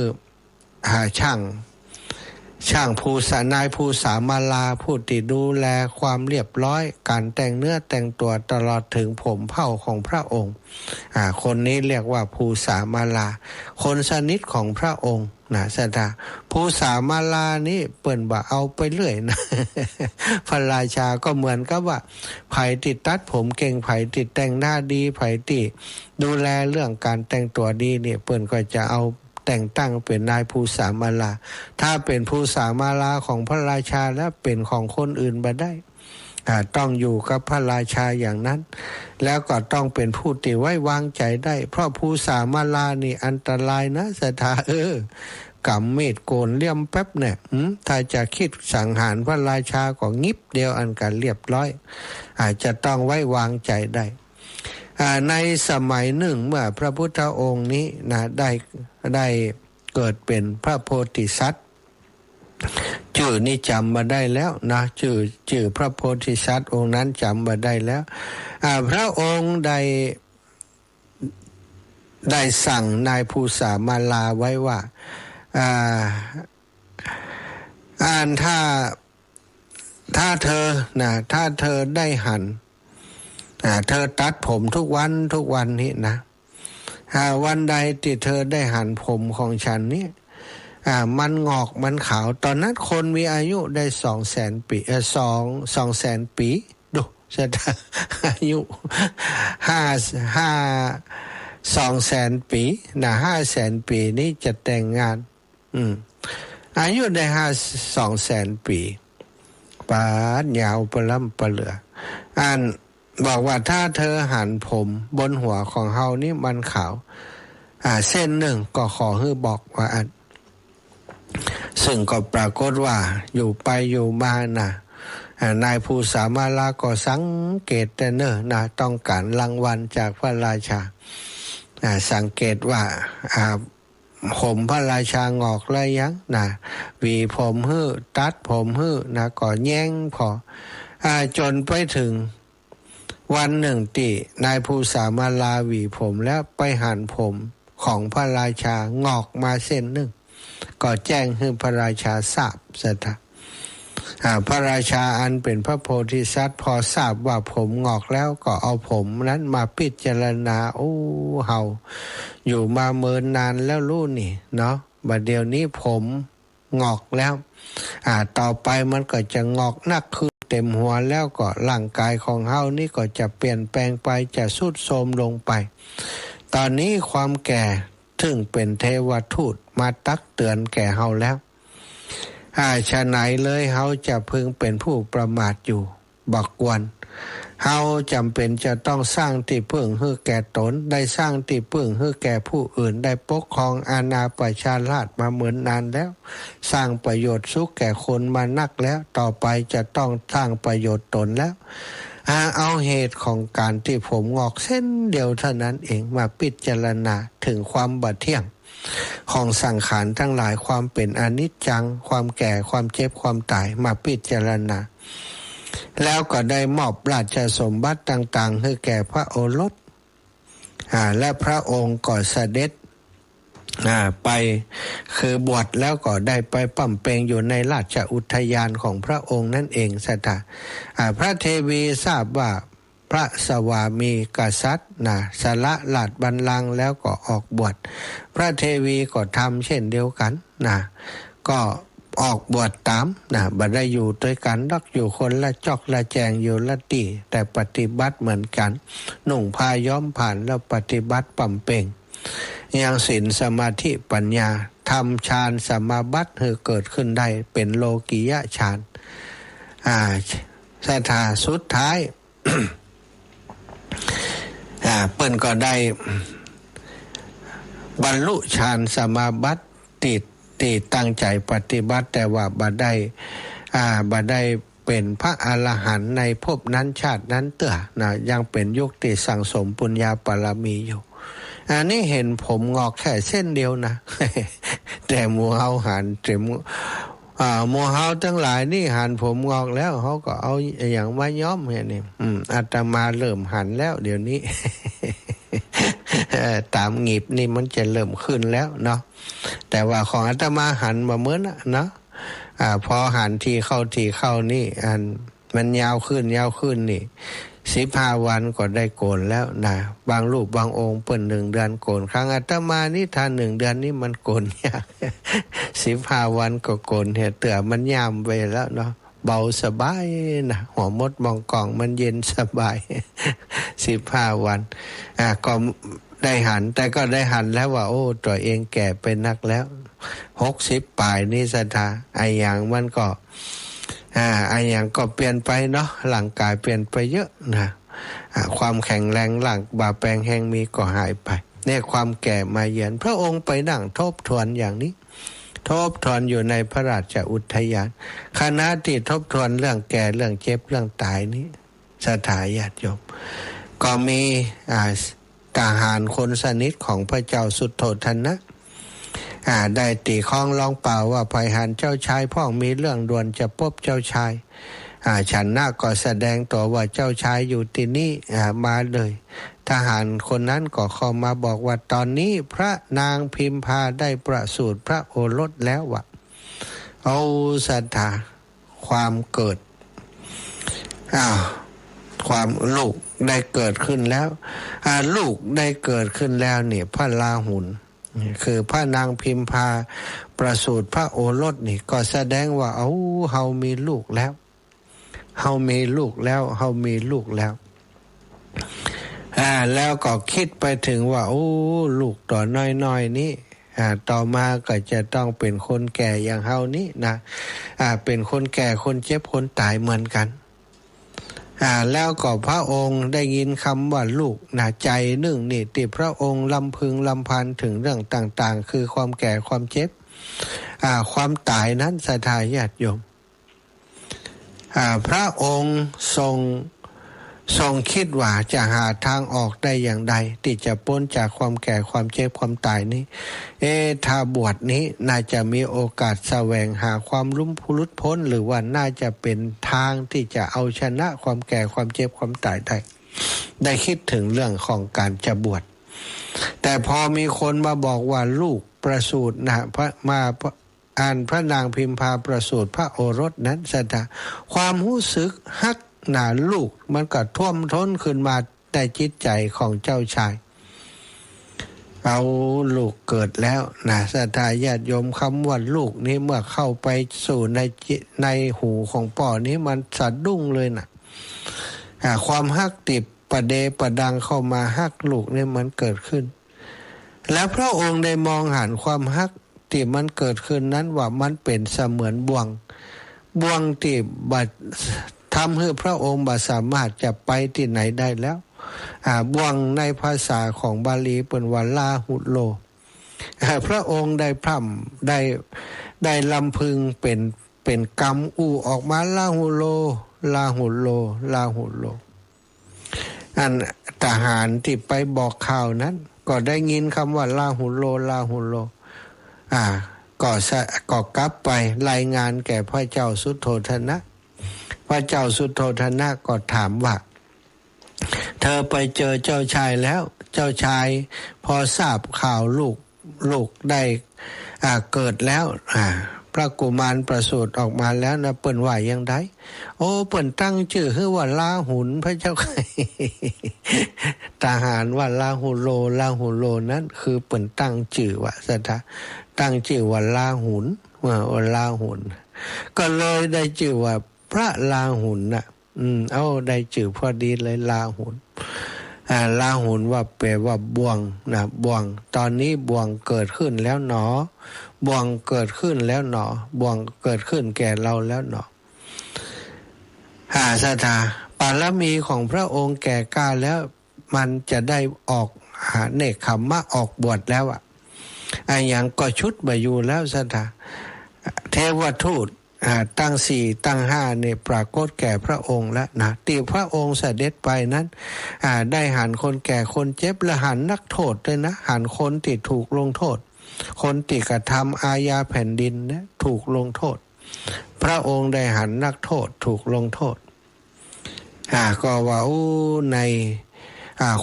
ช่างภูษานายภูษามาลาผู้ที่ดูแลความเรียบร้อยการแต่งเนื้อแต่งตัวตลอดถึงผมเผ่าของพระองค์คนนี้เรียกว่าภูษามาลาคนสนิทของพระองค์สถาภูษามาลานี่เปิ่นบ่เอาไปเรื่อยนะ พระราชาก็เหมือนกับว่าไผติดตัดผมเก่งไผติดแต่งหน้าดีไผติดูแลเรื่องการแต่งตัวดีเนี่ยเปิ่นก็จะเอาแต่งตั้งเป็นนายภูษามาลาถ้าเป็นภูษามาลาของพระราชาแล้วเป็นของคนอื่นบ่ได้ต้องอยู่กับพระราชาอย่างนั้นแล้วก็ต้องเป็นผู้ที่ไว้วางใจได้เพราะภูษามาลานี่อันตรายนะสถากำมีดโกนเลี่ยมแป๊บเนี่ยถ้าจะคิดสังหารพระราชาก็งิบเดียวอันกันเรียบร้อยอาจจะต้องไว้วางใจได้ในสมัยหนึ่งเมื่อพระพุทธองค์นี้ได้เกิดเป็นพระโพธิสัตว์ชื่อนี่จำมาได้แล้วนะชื่อพระโพธิสัตว์องค์นั้นจำมาได้แล้วพระองค์ได้สั่งนายภูษามาลาไว้ว่าถ้าเธอได้หันเธอตัดผมทุกวันนี้นะวันใดที่เธอได้หันผมของฉันเนี่ยมันงอกมันขาวตอนนั้นคนมีอายุได้200,000 ปี200,000 ปีดูจะอายุ200,000 ปี500,000 ปีนี้จะแต่งงานอายุได้200,000 ปีปานยาวปล้ำปเหลือบอกว่าถ้าเธอหันผมบนหัวของเฮานี่มันขาวเส้นหนึ่งก็ขอให้บอกว่าซึ่งก็ปรากฏว่าอยู่ไปอยู่มานายภูษามาลาก็สังเกตแต่ต้องการรางวัลจากพระราชาสังเกตว่าผมพระราชางอกแล้วยังหวีผมตัดผมก็แย่งพอจนไปถึงวันหนึ่งที่นายภูษามาลาหวีผมแล้วไปหันผมของพระราชางอกมาเส้นหนึ่งก็แจ้งให้พระราชาทราบซะนะพระราชาอันเป็นพระโพธิสัตว์พอทราบว่าผมงอกแล้วก็เอาผมนั้นมาพิจารณาเฮาอยู่มาเมินนานแล้วรู้นี่เนาะบัดเดี๋ยวนี้ผม งอกแล้วต่อไปมันก็จะงอกหนักขึ้นเต็มหัวแล้วก็ร่างกายของเฮานี่ก็จะเปลี่ยนแปลงไปจะทรุดโทรมลงไปตอนนี้ความแก่ถึงเป็นเทวทูตมาตักเตือนแก่เฮาแล้วฉะไหนเลยเฮาจะพึงเป็นผู้ประมาทอยู่บักวนเฮาจำเป็นจะต้องสร้างที่พึ่งให้แก่ตนได้สร้างที่พึ่งให้แก่ผู้อื่นได้ปกครองอาณาประชาราษฎร์มาเหมือนนานแล้วสร้างประโยชน์สุขแก่คนมานักแล้วต่อไปจะต้องสร้างประโยชน์ตนแล้วเอาเหตุของการที่ผมงอกเส้นเดียวเท่านั้นเองมาพิจารณาถึงความบัดเที่ยงของสังขารทั้งหลายความเป็นอนิจจังความแก่ความเจ็บความตายมาพิจารณาแล้วก็ได้มอบราชสมบัติต่างๆให้แก่พระโอรสและพระองค์ก็เสด็จไปคือบวชแล้วก็ได้ไปปั่มเปงอยู่ในราชอุทยานของพระองค์นั่นเองสัทธาพระเทวีทราบว่าพระสวามีกษัตริย์สละราชบัลลังก์แล้วก็ออกบวชพระเทวีก็ทำเช่นเดียวกันก็ออกบวชตามบ่ได้อยู่ด้วยกันดอกอยู่คนละจอกละแจงอยู่ละตีแต่ปฏิบัติเหมือนกันนุ่งผ้าย้อมผ่านแล้วปฏิบัติปั่มเป่งยังศีลสมาธิปัญญาทำฌานสมาบัติให้เกิดขึ้นได้เป็นโลกิยะฌานสถาสุดท้าย เปิ้นก็ได้บรรลุฌานสมาบัติติตั้งใจปฏิบัติแต่ว่าบ่ได้เป็นพระอรหันต์ในภพนั้นชาตินั้นเตื้อยังเป็นยุคที่สั่งสมปุญญาบารมีอยู่อันนี้เห็นผมงอกแค่เส้นเดียวนะ แต่หมู่เฮาหันหมู่เฮาทั้งหลายนี่หันผมงอกแล้วเขาก็เอาอย่างมาย้อมเนี่ยนี่อาตมาเริ่มหันแล้วเดี๋ยวนี้ ตามหงิบนี่มันจะเริ่มขึ้นแล้วเนาะแต่ว่าของอาตมาหันมาเหมือนเนาะพอหันทีเข้านี่มันยาวขึ้นนี่15 วันก็ได้โกนแล้วบางรูปบางองค์เปิ้น1 เดือนโกนครั้งอาตมานี่ถ้า1 เดือนนี่มันโกนยาก 15 วันก็โกนเหือเตื่อมันยามไปแล้วเนาะเบาสบายหัวมดมองกล่องมันเย็นสบาย 15 วันก็ได้หันแต่ก็ได้หันแล้วว่าโอ้ตัวเองแก่เป็นนักแล้ว60 ปลายนี่สถาอย่างมันก็อย่างก็เปลี่ยนไปเนาะร่างกายเปลี่ยนไปเยอะความแข็งแรงหลังบาแปลงแห่งมีก็หายไปเนี่ยความแก่มาเยือนพระองค์ไปนั่งทบทวนอย่างนี้ทบทวนอยู่ในพระราชอุทยานคณะที่ทบทวนเรื่องแก่เรื่องเจ็บเรื่องตายนี้สถาญาติโยมก็มีทหารคนสนิทของพระเจ้าสุโธทนะได้ตีข้องร้องเปล่าว่าภัยหันเจ้าชายพ่องมีเรื่องด่วนจะพบเจ้าชายฉันน่าก็แสดงตัวว่าเจ้าชายอยู่ที่นี่มาเลยทหารคนนั้นก็เข้ามาบอกว่าตอนนี้พระนางพิมพาได้ประสูติพระโอรสแล้ววะเอาศรัทธาความเกิดความลูกได้เกิดขึ้นแล้วลูกได้เกิดขึ้นแล้วเนี่ยพระราหุลคือพระนางพิมพาประสูติพระโอรสนี่ก็แสดงว่าเฮามีลูกแล้วเฮามีลูกแล้วแล้วก็คิดไปถึงว่าลูกต่อน้อยๆนี้ต่อมาก็จะต้องเป็นคนแก่อย่างเฮานี้นะเป็นคนแก่คนเจ็บคนตายเหมือนกันแล้วก็พระองค์ได้ยินคำว่าลูกใจหนึ่งนี่ที่พระองค์ลำพึงลำพันถึงเรื่องต่างๆคือความแก่ความเจ็บความตายนั้นศรัทธาญาติโยมพระองค์ทรงคิดว่าจะหาทางออกได้อย่างใดที่จะพ้นจากความแก่ความเจ็บความตายนี้ถ้าบวชนี้น่าจะมีโอกาสแสวงหาความลุ่มพุดพ้นหรือว่าน่าจะเป็นทางที่จะเอาชนะความแก่ความเจ็บความตายได้คิดถึงเรื่องของการจะบวชแต่พอมีคนมาบอกว่าลูกประสูติพระนางพิมพาประสูติพระโอรสนั้นศรัทธาความรู้สึกฮักลูกมันก็ท่วมท้นขึ้นมาในจิตใจของเจ้าชาย เอาลูกเกิดแล้วนะศรัทธาญาติโยมคำว่าลูกนี้เมื่อเข้าไปสู่ในหูของป่อนี้มันสะดุ้งเลยนะความฮักติดประเดประดังเข้ามาฮักลูกนี่มันเกิดขึ้นแล้วพระองค์ได้มองหันความฮักที่มันเกิดขึ้นนั้นว่ามันเป็นเสมือนบ่วงที่บัดทำให้พระองค์บ่สามารถจะไปที่ไหนได้แล้วบ่วงในภาษาของบาลีเป็นว่าลาหุโลพระองค์ได้พร่ำได้ลำพึงเป็นกรรมออกมาลาหุโลลาหุโลลาหุโลอันทหารที่ไปบอกข่าวนั้นก็ได้ยินคำว่าลาหุโลลาหุโลก็กลับไปรายงานแก่พระเจ้าสุโธทนะพระเจ้าสุโธทนะก็ถามว่าเธอไปเจอเจ้าชายแล้วเจ้าชายพอทราบข่าวลูกได้เกิดแล้วพระกุมารประสูติออกมาแล้วนะเปิ้นว่าอย่างไดโอ้เปิ้นตั้งชื่อคือว่าลาหุนพระเจ้าค่ะทหารว่าลาหุโลนั้นคือเปิ้นตั้งชื่อว่าตั้งชื่อว่าลาหุนว่าลาหุนก็เลยได้ชื่อว่าพระลาหุนน่ะเอาได้ชื่อพอดีเลยลาหุนลาหุนว่าแปลว่าบ่วงนะบ่วงตอนนี้บ่วงเกิดขึ้นแล้วหนอบ่วงเกิดขึ้นแล้วหนอบ่วงเกิดขึ้นแก่เราแล้วหนอศรัทธาบารมีของพระองค์แก่กล้าแล้วมันจะได้ออกเนกขัมมะออกบวชแล้วอย่างก็ชุดมาอยู่แล้วศรัทธาเทวทูตตั้ง4ตั้ง5เนี่ยปรากฏแก่พระองค์แล้วนะที่พระองค์เสด็จไปนั้นได้หันคนแก่คนเจ็บและหันนักโทษด้วยนะหันคนที่ถูกลงโทษคนที่กระทำอาญาแผ่นดินนะถูกลงโทษพระองค์ได้หันนักโทษถูกลงโทษก็ว่าใน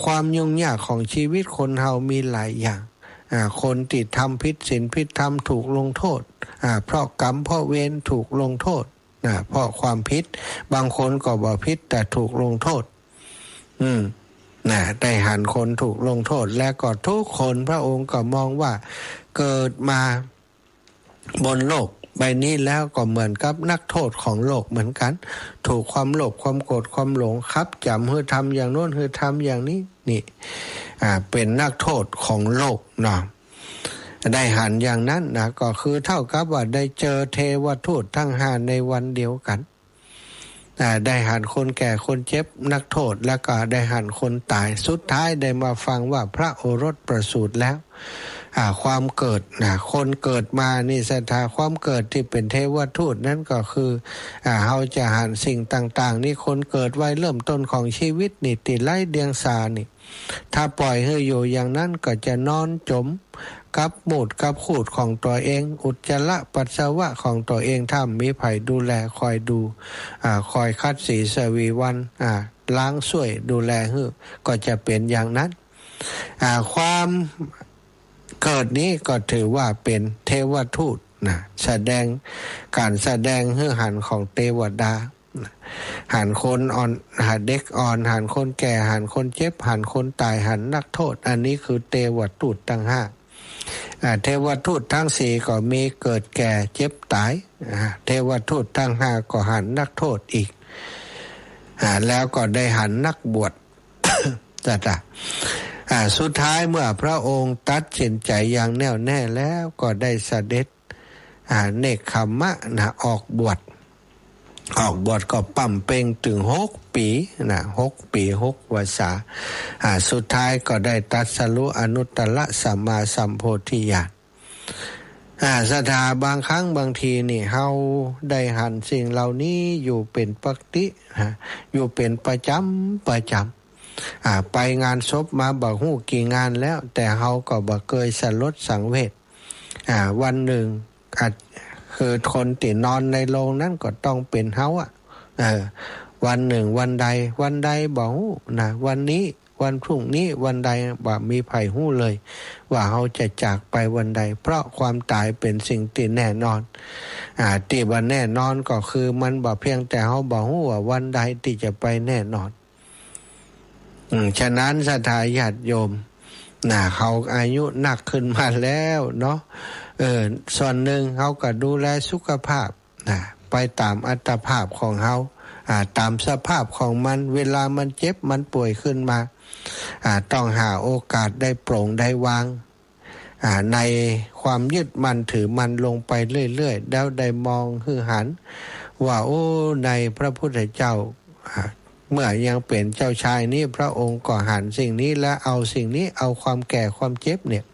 ความยุ่งยากของชีวิตคนเฮามีหลายอย่างคนที่ทำผิดศีลผิดธรรมถูกลงโทษเพราะกรรมเพราะเวรถูกลงโทษเพราะความผิดบางคนก็บ่ผิดแต่ถูกลงโทษได้หันคนถูกลงโทษและก็ทุกคนพระองค์ก็มองว่าเกิดมาบนโลกใบนี้แล้วก็เหมือนกับนักโทษของโลกเหมือนกันถูกความโลภความโกรธความหลงคับจำให้ทำอย่างโน้นให้ทำอย่างนี้นี่เป็นนักโทษของโลกนะได้หันอย่างนั้นนะก็คือเท่ากับว่าได้เจอเทวทูตทั้ง5ในวันเดียวกันได้หันคนแก่คนเจ็บนักโทษแล้วก็ได้หันคนตายสุดท้ายได้มาฟังว่าพระโอรสประสูติแล้วความเกิดคนเกิดมานี่ศรัทธาความเกิดที่เป็นเทวทูตนั้นก็คือเขาจะหันสิ่งต่างๆนี่คนเกิดไว้เริ่มต้นของชีวิตนี่ติดไล่เดียงสานี่ถ้าปล่อยให้อยู่อย่างนั้นก็จะนอนจมกับหมูดกับขูดของตัวเองอุจจาระปัสสาวะของตัวเองถ้ามีไผดูแลคอยดูคอยคัดสีสวีวันล้างช่วยดูแลก็จะเป็นอย่างนั้นความเกิดนี้ก็ถือว่าเป็นเทวทูตแสดงให้หันของเทวดาหันคนอ่อนหันเด็กอ่อนหันคนแก่หันคนเจ็บหันคนตายหันนักโทษอันนี้คือเทวทูตทั้ง5เทวทูตทั้ง4ก็มีเกิดแก่เจ็บตายเทวทูตทั้ง5ก็หันนักโทษอีกแล้วก็ได้หันนักบวช สุดท้ายเมื่อพระองค์ตัดสินใจอย่างแน่วแน่แล้วก็ได้เสด็จเนกขัมมะออกบวชก็ปั่มเป่งถึง6 ปี6 ปี6 วาษาสุดท้ายก็ได้ตรัสรู้อนุตตรสัมมาสัมโพธิญาณศรัทธาบางครั้งบางทีนี่เฮาได้หันสิ่งเหล่านี้อยู่เป็นปกติอยู่เป็นประจำไปงานศพมาบ่ฮู้กี่งานแล้วแต่เฮาก็บ่เคยสลดสังเวชวันหนึ่งคือคนที่นอนในโรงนั้นก็ต้องเป็นเฮาวันหนึ่งวันใดบ่ฮู้วันนี้วันพรุ่งนี้วันใดบ่มีไผฮู้เลยว่าเฮาจะจากไปวันใดเพราะความตายเป็นสิ่งที่แน่นอนที่บ่แน่นอนก็คือมันบ่เพียงแต่เฮาบ่ฮู้ว่าวันใดที่จะไปแน่นอนฉะนั้นศรัทธาญาติโยม เขาอายุหนักขึ้นมาแล้วเนาะส่วนหนึ่งเขาก็ดูแลสุขภาพไปตามอัตภาพของเขาตามสภาพของมันเวลามันเจ็บมันป่วยขึ้นมาต้องหาโอกาสได้โปร่งได้วางในความยึดมั่นถือมันลงไปเรื่อยๆแล้วได้มองคือหันว่าโอ้ในพระพุทธเจ้าเมื่อยังเป็นเจ้าชายนี้พระองค์ก็หันสิ่งนี้และเอาสิ่งนี้เอาความแก่ความเจ็บเนี่ย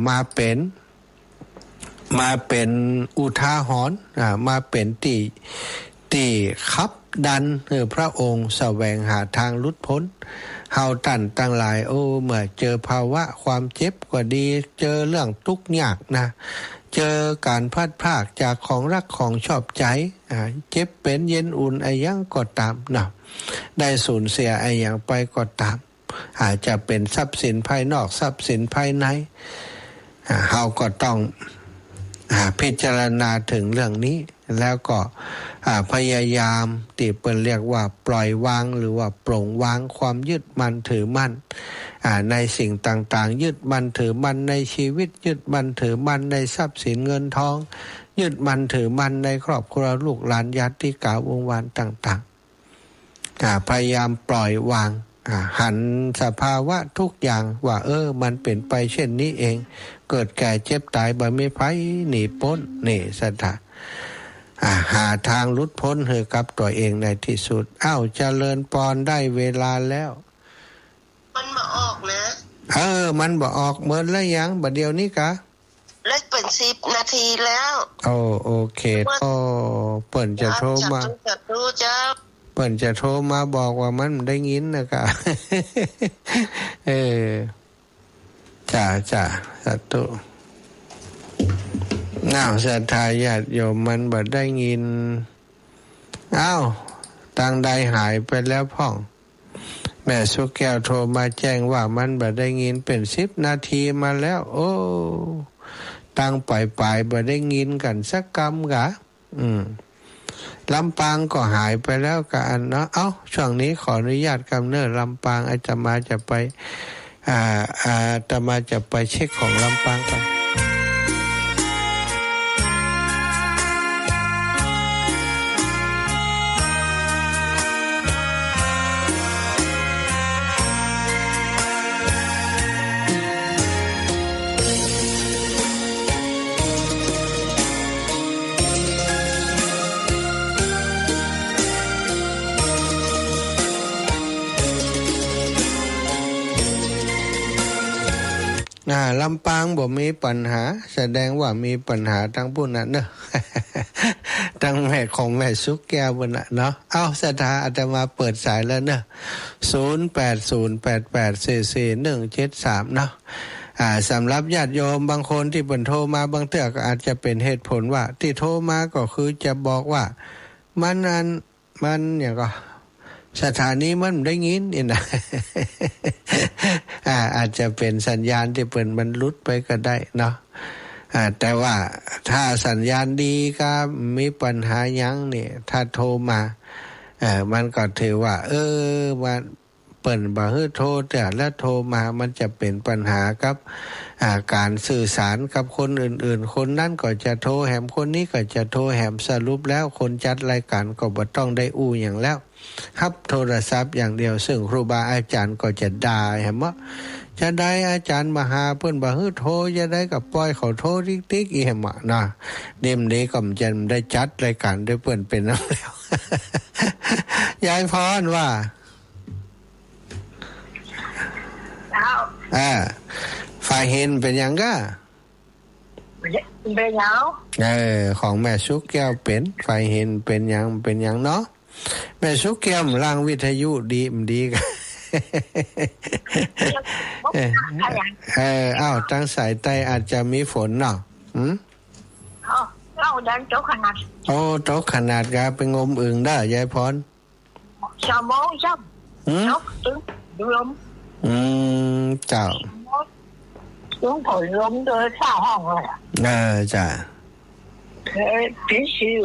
มาเป็นอุทาหรณ์มาเป็นตีขับดันพระองค์แสวงหาทางหลุดพ้นเฮาตั้งหลายเมื่อเจอภาวะความเจ็บก็ดีเจอเรื่องทุกข์ยากนะเจอการพลัดพรากจากของรักของชอบใจเจ็บเป็นเย็นอุ่นไอ้ยังก็ตามนะได้สูญเสียไอ้ยังไปก็ตามอาจจะเป็นทรัพย์สินภายนอกทรัพย์สินภายในเฮาก็ต้องพิจารณาถึงเรื่องนี้แล้วก็พยายามที่เปิ้นเรียกว่าปล่อยวางหรือว่าปล่งวางความยึดมั่นถือมั่นในสิ่งต่างๆยึดมั่นถือมั่นในชีวิตยึดมั่นถือมั่นในทรัพย์สินเงินทองยึดมั่นถือมั่นในครอบครัวลูกหลานญาติกาวงวานต่างๆพยายามปล่อยวางหันสภาวะทุกอย่างว่ามันเป็นไปเช่นนี้เองเกิดแก่เจ็บตายบ่มีไผหนีพ้นนี่สัทธาหาทางหลุดพ้นให้กับตัวเองในที่สุดเจริญพรได้เวลาแล้วมันมาออกนะมันบ่ออกเหมือนแล้วยังบัดเดียวนี้กะเล็กเป็น10 นาทีแล้วโอเคเปิ้นจะโทรมาเปิ้นจะโทรมาบอกว่ามันได้ยินนะคะจ้าสาธุศรัทธาญาติโยมมันบ่ได้ยินตังใดหายไปแล้วพ่องแม่สุแก้วโทรมาแจ้งว่ามันบ่ได้ยินเป็น10 นาทีมาแล้วตั้งปลายบ่ได้ยินกันสักคำกะลำปางก็หายไปแล้วกันเนาะช่วงนี้ขออนุญาตกำเนิดลำปางอาตมาจะไปเช็คของลำปางกันลำปางบ่มีปัญหาแสดงว่ามีปัญหาทั้งผู้นั้นเนอะทั้งแม่ของแม่สุกแก้วบนน่ะเนาะศรัทธาอาตมาเปิดสายแล้วเนอะ0808844173เนาะสำหรับญาติโยมบางคนที่เพิ่นโทรมาบางเทื่อก็อาจจะเป็นเหตุผลว่าที่โทรมาก็คือจะบอกว่ามันอย่างก็สถานีมันได้ยินนี่นะอาจจะเป็นสัญญาณที่เปิดมันลุดไปก็ได้เนาะแต่ว่าถ้าสัญญาณดีก็มีปัญหายังเนี่ยถ้าโทรมามันก็ถือว่ามันเปิดบ่ฮื้อโทรแต่แล้วโทรมามันจะเป็นปัญหากับการสื่อสารกับคนอื่นๆคนนั้นก็จะโทรแหมคนนี้ก็จะโทรแหมสรุปแล้วคนจัดรายการก็บ่ต้องได้อย่างแล้วรับโทรศัพท์อย่างเดียวซึ่งครูบาอาจารย์ก็จะด่าแหมว่าจะได้อาจารย์มาหาเพิ่นบ่ฮื้อโทรจะได้กับปล่อยเขาโทรติ๊กๆอีแหมนะเดมเดก็จะได้จัดรายการด้วยเพิ่นเป็นแล้วยายพรว่าฝ่ายเห็นเป็นยังก็เป็นยังของแม่สุกแก้วเป็นฝ่ายเห็นเป็นยังเนาะแม่สุกแก้วล่างวิทยุดีกันตั้งสายใต้อาจจะมีฝนเนาะเราดันโตขนาดโตขนาดกะไปงมอึ่งได้ยายพรชาวโม้ช่ำนกตึ้งดูลมเจ้าลุงผลล้มโดยข้าวห้องเลยจ้ะปิดชิว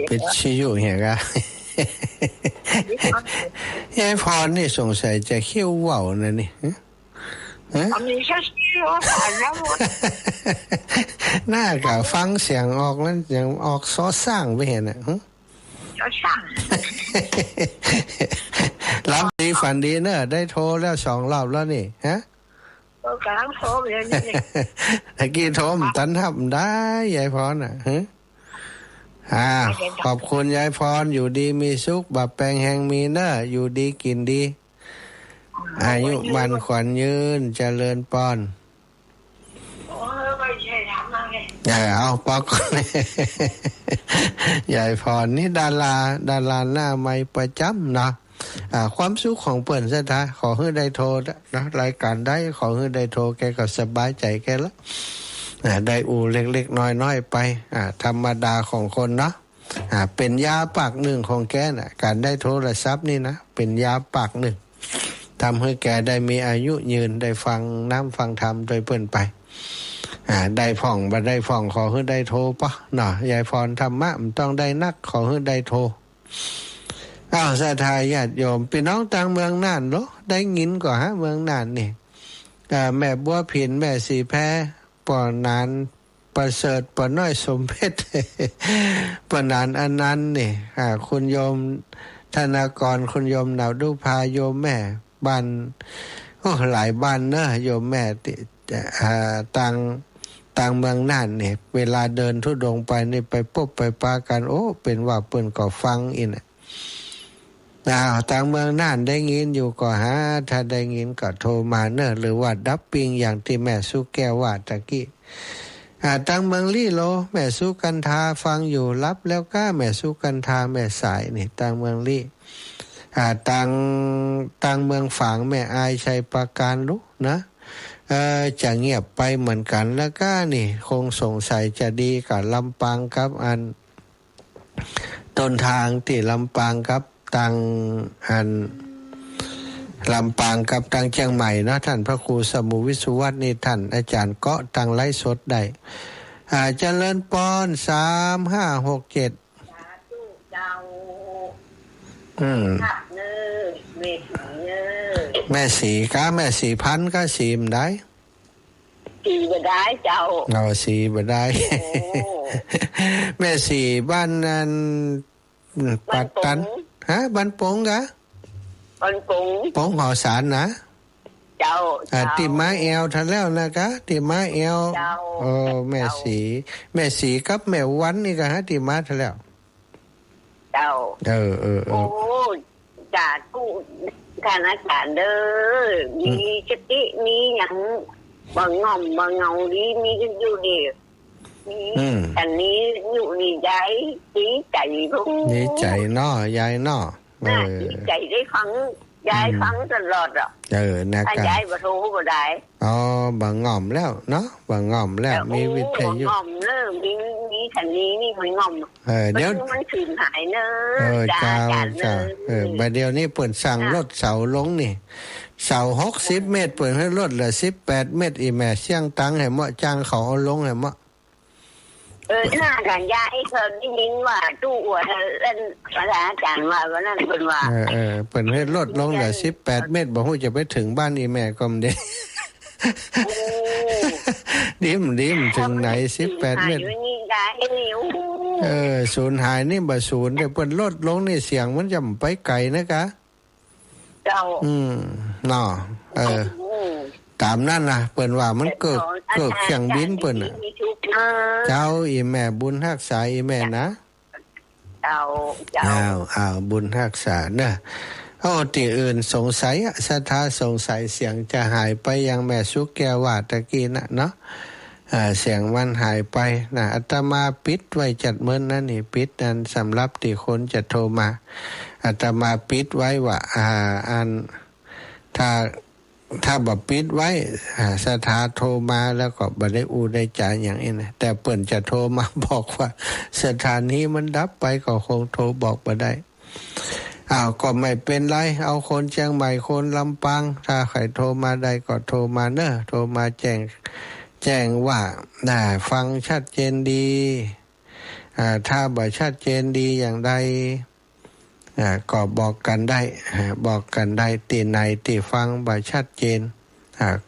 ปิดชิวเหี้ยกะยายพรนี่สงสัยจะเขี้ยวว่าวนะนี่ มีแค่ชื่อว่าผ่านแล้วหมด หน้าก็ฟังเสียงออกแล้วยังออกซอสร้างไปเห็นอ่ะก็ช่าง รับดีฝันดีเนอะได้โทรแล้ว2 รอบแล้วนี่ฮะก็กำลังโทรไปเลยนี่ตะกี้โทรมตันทับได้ยายพรอ่ะขอบคุณยายพรอยู่ดีมีสุขบับแปลงแห่งมีเนอะอยู่ดีกินดีอายุมันขวัญยืนเจริญปอนไม่ใช่ทำอะไรเอาปอกยายพรนี่ดาราหน้าไม้ประจำเนาะความสุขของเปิ่นซะท่าขอให้ได้โทรนะรายการได้ขอให้ได้โทรแกก็สบายใจแกแล้วได้อูเล็กๆน้อยๆไปธรรมดาของคนเนาะเป็นยาปากหนึ่งของแกน่ะการได้โทรศัพท์นี่นะเป็นยาปากหนึ่งทำให้แกได้มีอายุยืนได้ฟังน้ำฟังธรรมโดยเปิ่นไปได้ผ่องบ่ได้ผ่องขอให้ได้โทรปะเนาะยายพรธรรมะมันต้องได้นักขอให้ได้โทรศรัทธาญาติโยมพี่น้องต่างเมืองน่านเนาะได้ยินก่อนเมืองน่านนี่แม่บัวผินแม่สีแพปอนานประเสริฐปอน้อยสมเพชรปอนานอนันต์นี่คุณโยมธนากรคุณโยมหนาวดุพาโยมแม่บ้านหลายบ้านเนอะโยมแม่ต่างเมืองน่านนี่เวลาเดินทุดงไปนี่ไปพบไปปากันโอ้เป็นว่าเปิ้นก็ฟังอินต่างเมืองน่านได้ยินอยู่ก็ถ้าได้ยินก็โทรมาเนอะหรือว่าดับปิงอย่างที่แม่สุแก้วว่าตะกี้ต่างเมืองลี่โลแม่สุกันทาฟังอยู่รับแล้วก็แม่สุกันทาแม่สายนี่ต่างเมืองลี่ต่างเมืองฝางแม่อายชัยประการลุนะจะเงียบไปเหมือนกันแล้วก็นี่คงสงสัยจะดีกับลำปางครับอันต้นทางที่ลำปางครับตังลำปางกับตังเชียงใหม่นะท่านพระครูสมุวิสุวัฒน์นี่ท่านอาจารย์เกาะตังไลฟ์สดได้เจริญปอน3567แม่สีก็แม่สีพันก็สีมได้สีบ่ได้เจ้าสีบ่ได้แม่สีบ้านนั้นปัตตันบ้านปงกะบ้านปงหอสารนะเจ้าติม้าแอวทันแล้วนะคะติม้าแอวแม่สีกับแม่วันนี่ก็ติม้าทันแล้วเจ้าโอ้จ่ากู้คณะการเด้อมีสติมีอย่างบ่งอมบ่เงาดีมีกันอยู่ดีอันนี้อยู่นี่ยายดีใจลูกดีใจเนาะยายเนาะดีใจได้ฟังยายฟังตลอดอ่ะนะครับยายบ่รู้บ่ได้บ่งอมแล้วเนาะบ่งอมแล้วมีวิทยุงอมเด้อมีคันนี้นี่มันงอมเดี๋ยวมันสูญหายเนอะจ้าบัดเดี๋ยวนี้เปิดสั่งรถเสาลงนี่เสา60 เมตรเปิดให้รถเหลือ18 เมตรอีแม่เสี่ยงตังให้เหมาะจ้างเขาเอาลงให้เหมาะหน้ากันยาไอ้เธอได้ยินว่าตู้อวดเล่นภาษาอาจารย์ว่าวันนั้นเป็นว่าเปิดให้รถลงเหลือ18 เมตรบอกว่าจะไปถึงบ้านอีแม่ก็ไม่ได้ดิ้มถึงไหน18 เมตรศูนย์หายนี่บ่ศูนย์แต่เปิดรถลงนี่เสียงมันจะไปไกลนะคะเจ้าเนาะตามนั่นนะเปิ่นว่ามันเกิดเครื่องบินเปิ่นเจ้าอีแม่บุญรักษาอีแม่นะเจ้าบุญรักษาเนอะที่อื่นสงสัยศรัทธาสงสัยเสียงจะหายไปยังแม่สุแก้วว่าตะกี้นะเนาะเสียงมันหายไปนะอาตมาปิดไว้จัดเมื่อนั้นนี่ปิดนั้นสำหรับที่คนจะโทรมาอาตมาปิดไว้ว่าอันถ้าบ่ปิดไว้ศรัทธาโทรมาแล้วก็บ่ได้ได้จ่ายอย่างนี้นะแต่เปิ้นจะโทรมาบอกว่าสถานีมันดับไปก็คงโทรบอกบ่ได้ก็ไม่เป็นไรเอาคนเชียงใหม่คนลำปางถ้าใครโทรมาได้ก็โทรมาเนอะโทรมาแจ้งว่าฟังชัดเจนดีถ้าบ่ชัดเจนดีอย่างใดก็บอกกันได้ตีไหนตีฟังบ่ชัดเจน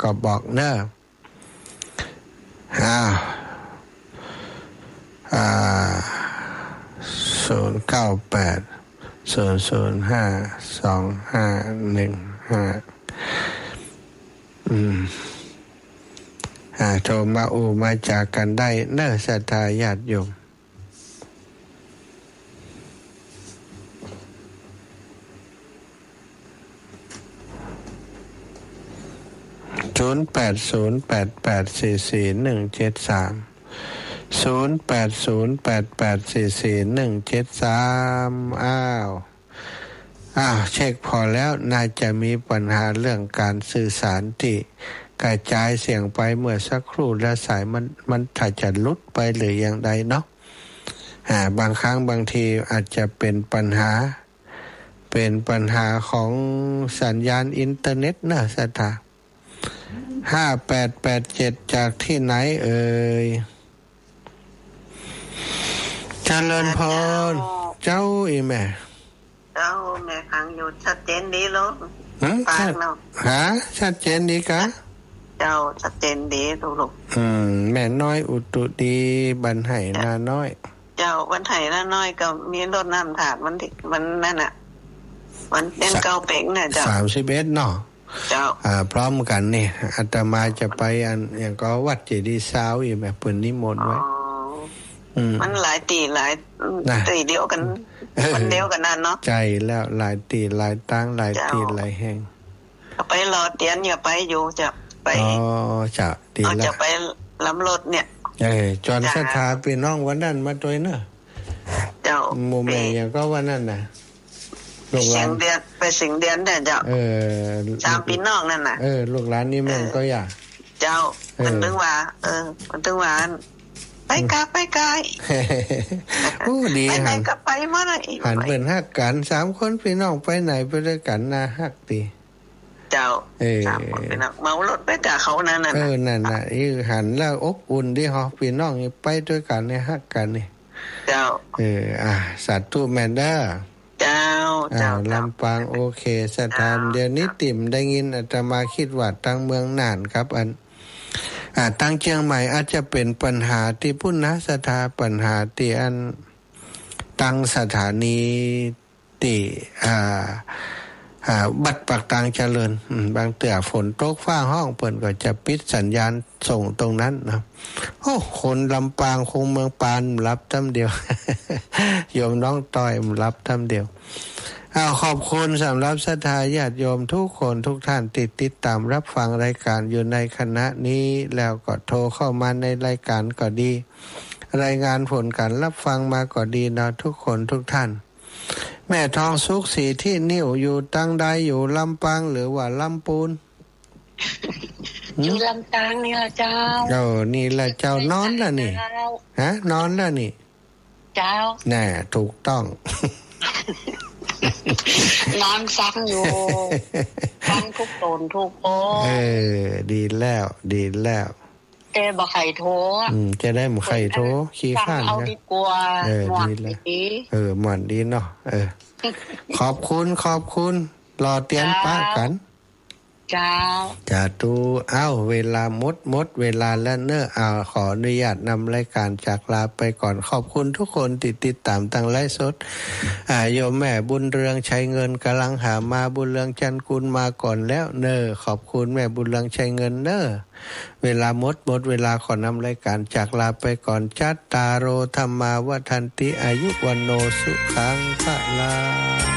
ก็บอกเนอะ098-005-2515โทรมามาจากกันได้เนอะศรัทธาญาติโยม0808844-173 เช็คพอแล้วน่าจะมีปัญหาเรื่องการสื่อสารที่กระจายเสียงไปเมื่อสักครู่และสายมันถ้าจะลุดไปหรืออย่างใดเนาะบางครั้งบางทีอาจจะเป็นปัญหาของสัญญาณอินเทอร์เน็ตนะสัทธา5887จากที่ไหนเอ่ยเจริญพรเจ้าอีแม่เจ้าแม่ฟังอยู่ชัดเจนดีลูกชัดเจนดีกะเจ้าชัดเจนดีลูกแม่น้อยอุตุดีบันไห่นาน้อยเจ้าบันไห่นาน้อยก็มีรถน้ำถาดมันนั่นน่ะมันเป็นเก้าเป่งเนี่ยเจ้า31เนาะเจ้าพร้อมกันนี่อาตมาจะไปอย่างก็วัดเจดีย์ซาวอีกแบบเปิ่นนิมนต์ไว้มันหลายตีเดียวกันมันเดียวกันนั่นเนาะใจแล้วหลายตีหลายตั้งหลายตีหลายแห่งไปรอเตียนอย่าไปอยู่จะไปจะดีแล้วจะไปลำรถเนี่ยจอนศรัทธาพี่น้องวันนั้นมาด้วยเนอะเจ้าโมเมนต์อย่างก็วันนั้นน่ะเสียงเดือนไปสิงเดือนเนี่ยเจ้าตามพี่น้องนั่นน่ะลูกหลานนี่แม่นก็อยากเจ้ามันถึงว่ามันถึงว่าไปกายโอ้ดีไปไหนก็ไปเมื่อไหร่หันเป็นฮักกัน3คนพี่น้องไปไหนไปด้วยกันน่าฮักดีเจ้า3คนพี่น้องเมารถไปกับเขานั่นน่ะนั่นน่ะหันแล้วอบอุ่นดีฮะพี่น้องไปด้วยกันเนี่ยฮักกันนี่เจ้าสัตว์ตู้แมนเดอร์เจ้าลำปางโอเคสถานเดี๋ยวนี้ติ่มได้ยินอาตมาคิดว่าตั้งเมืองน่านครับตั้งเชียงใหม่อาจจะเป็นปัญหาที่พุ่นนะสถาปัญหาที่ตั้งสถานีที่บัดปักตังเจริญบางเตื่อฝนตกฟ้าห้องเปิ่นก็จะปิดสัญญาณส่งตรงนั้นนะคนลำปางคงเมืองปานรับทำเดียว โยมน้องต้อยรับทำเดียวขอบคุณสำหรับศรัทธาญาติโยมทุกคนทุกท่านติดตามรับฟังรายการอยู่ในคณะนี้แล้วก็โทรเข้ามาในรายการก็ดีรายงานผลการรับฟังมาก็ดีนะทุกคนทุกท่านแม่ทองสุขศรีที่นิ่วอยู่ตั้งใดอยู่ลำปางหรือว่าลำปูนอยู่ลำปางนี่ละเจ้านี่ละเจ้านอนแล้วนี่นอนแล้วนี่เจ้าแน่ถูกต้องนอนฟังอยู่ฟังทุกตนทุกโอ้ดีแล้วแต่บ่ไข่โทจะได้หมูไข่โทขี้ข้านเอาดีกว่าดีแล้วหมอนดีเนาะขอบคุณรอเตียนป้ากันจะดูเวลาหมดเวลาแล้วเนอะขออนุญาตนำรายการจากลาไปก่อนขอบคุณทุกคนติดตามทางไลฟ์สดโยมแม่บุญเรืองชัยเงินกำลังหามาบุญเรืองจันกุลมาก่อนแล้วเนอะขอบคุณแม่บุญเรืองชัยเงินเนอะเวลาหมดเวลาขอนำรายการจากลาไปก่อนจัตตาโรธรรมาวัฏันติอายุวันโนสุขังพะลัง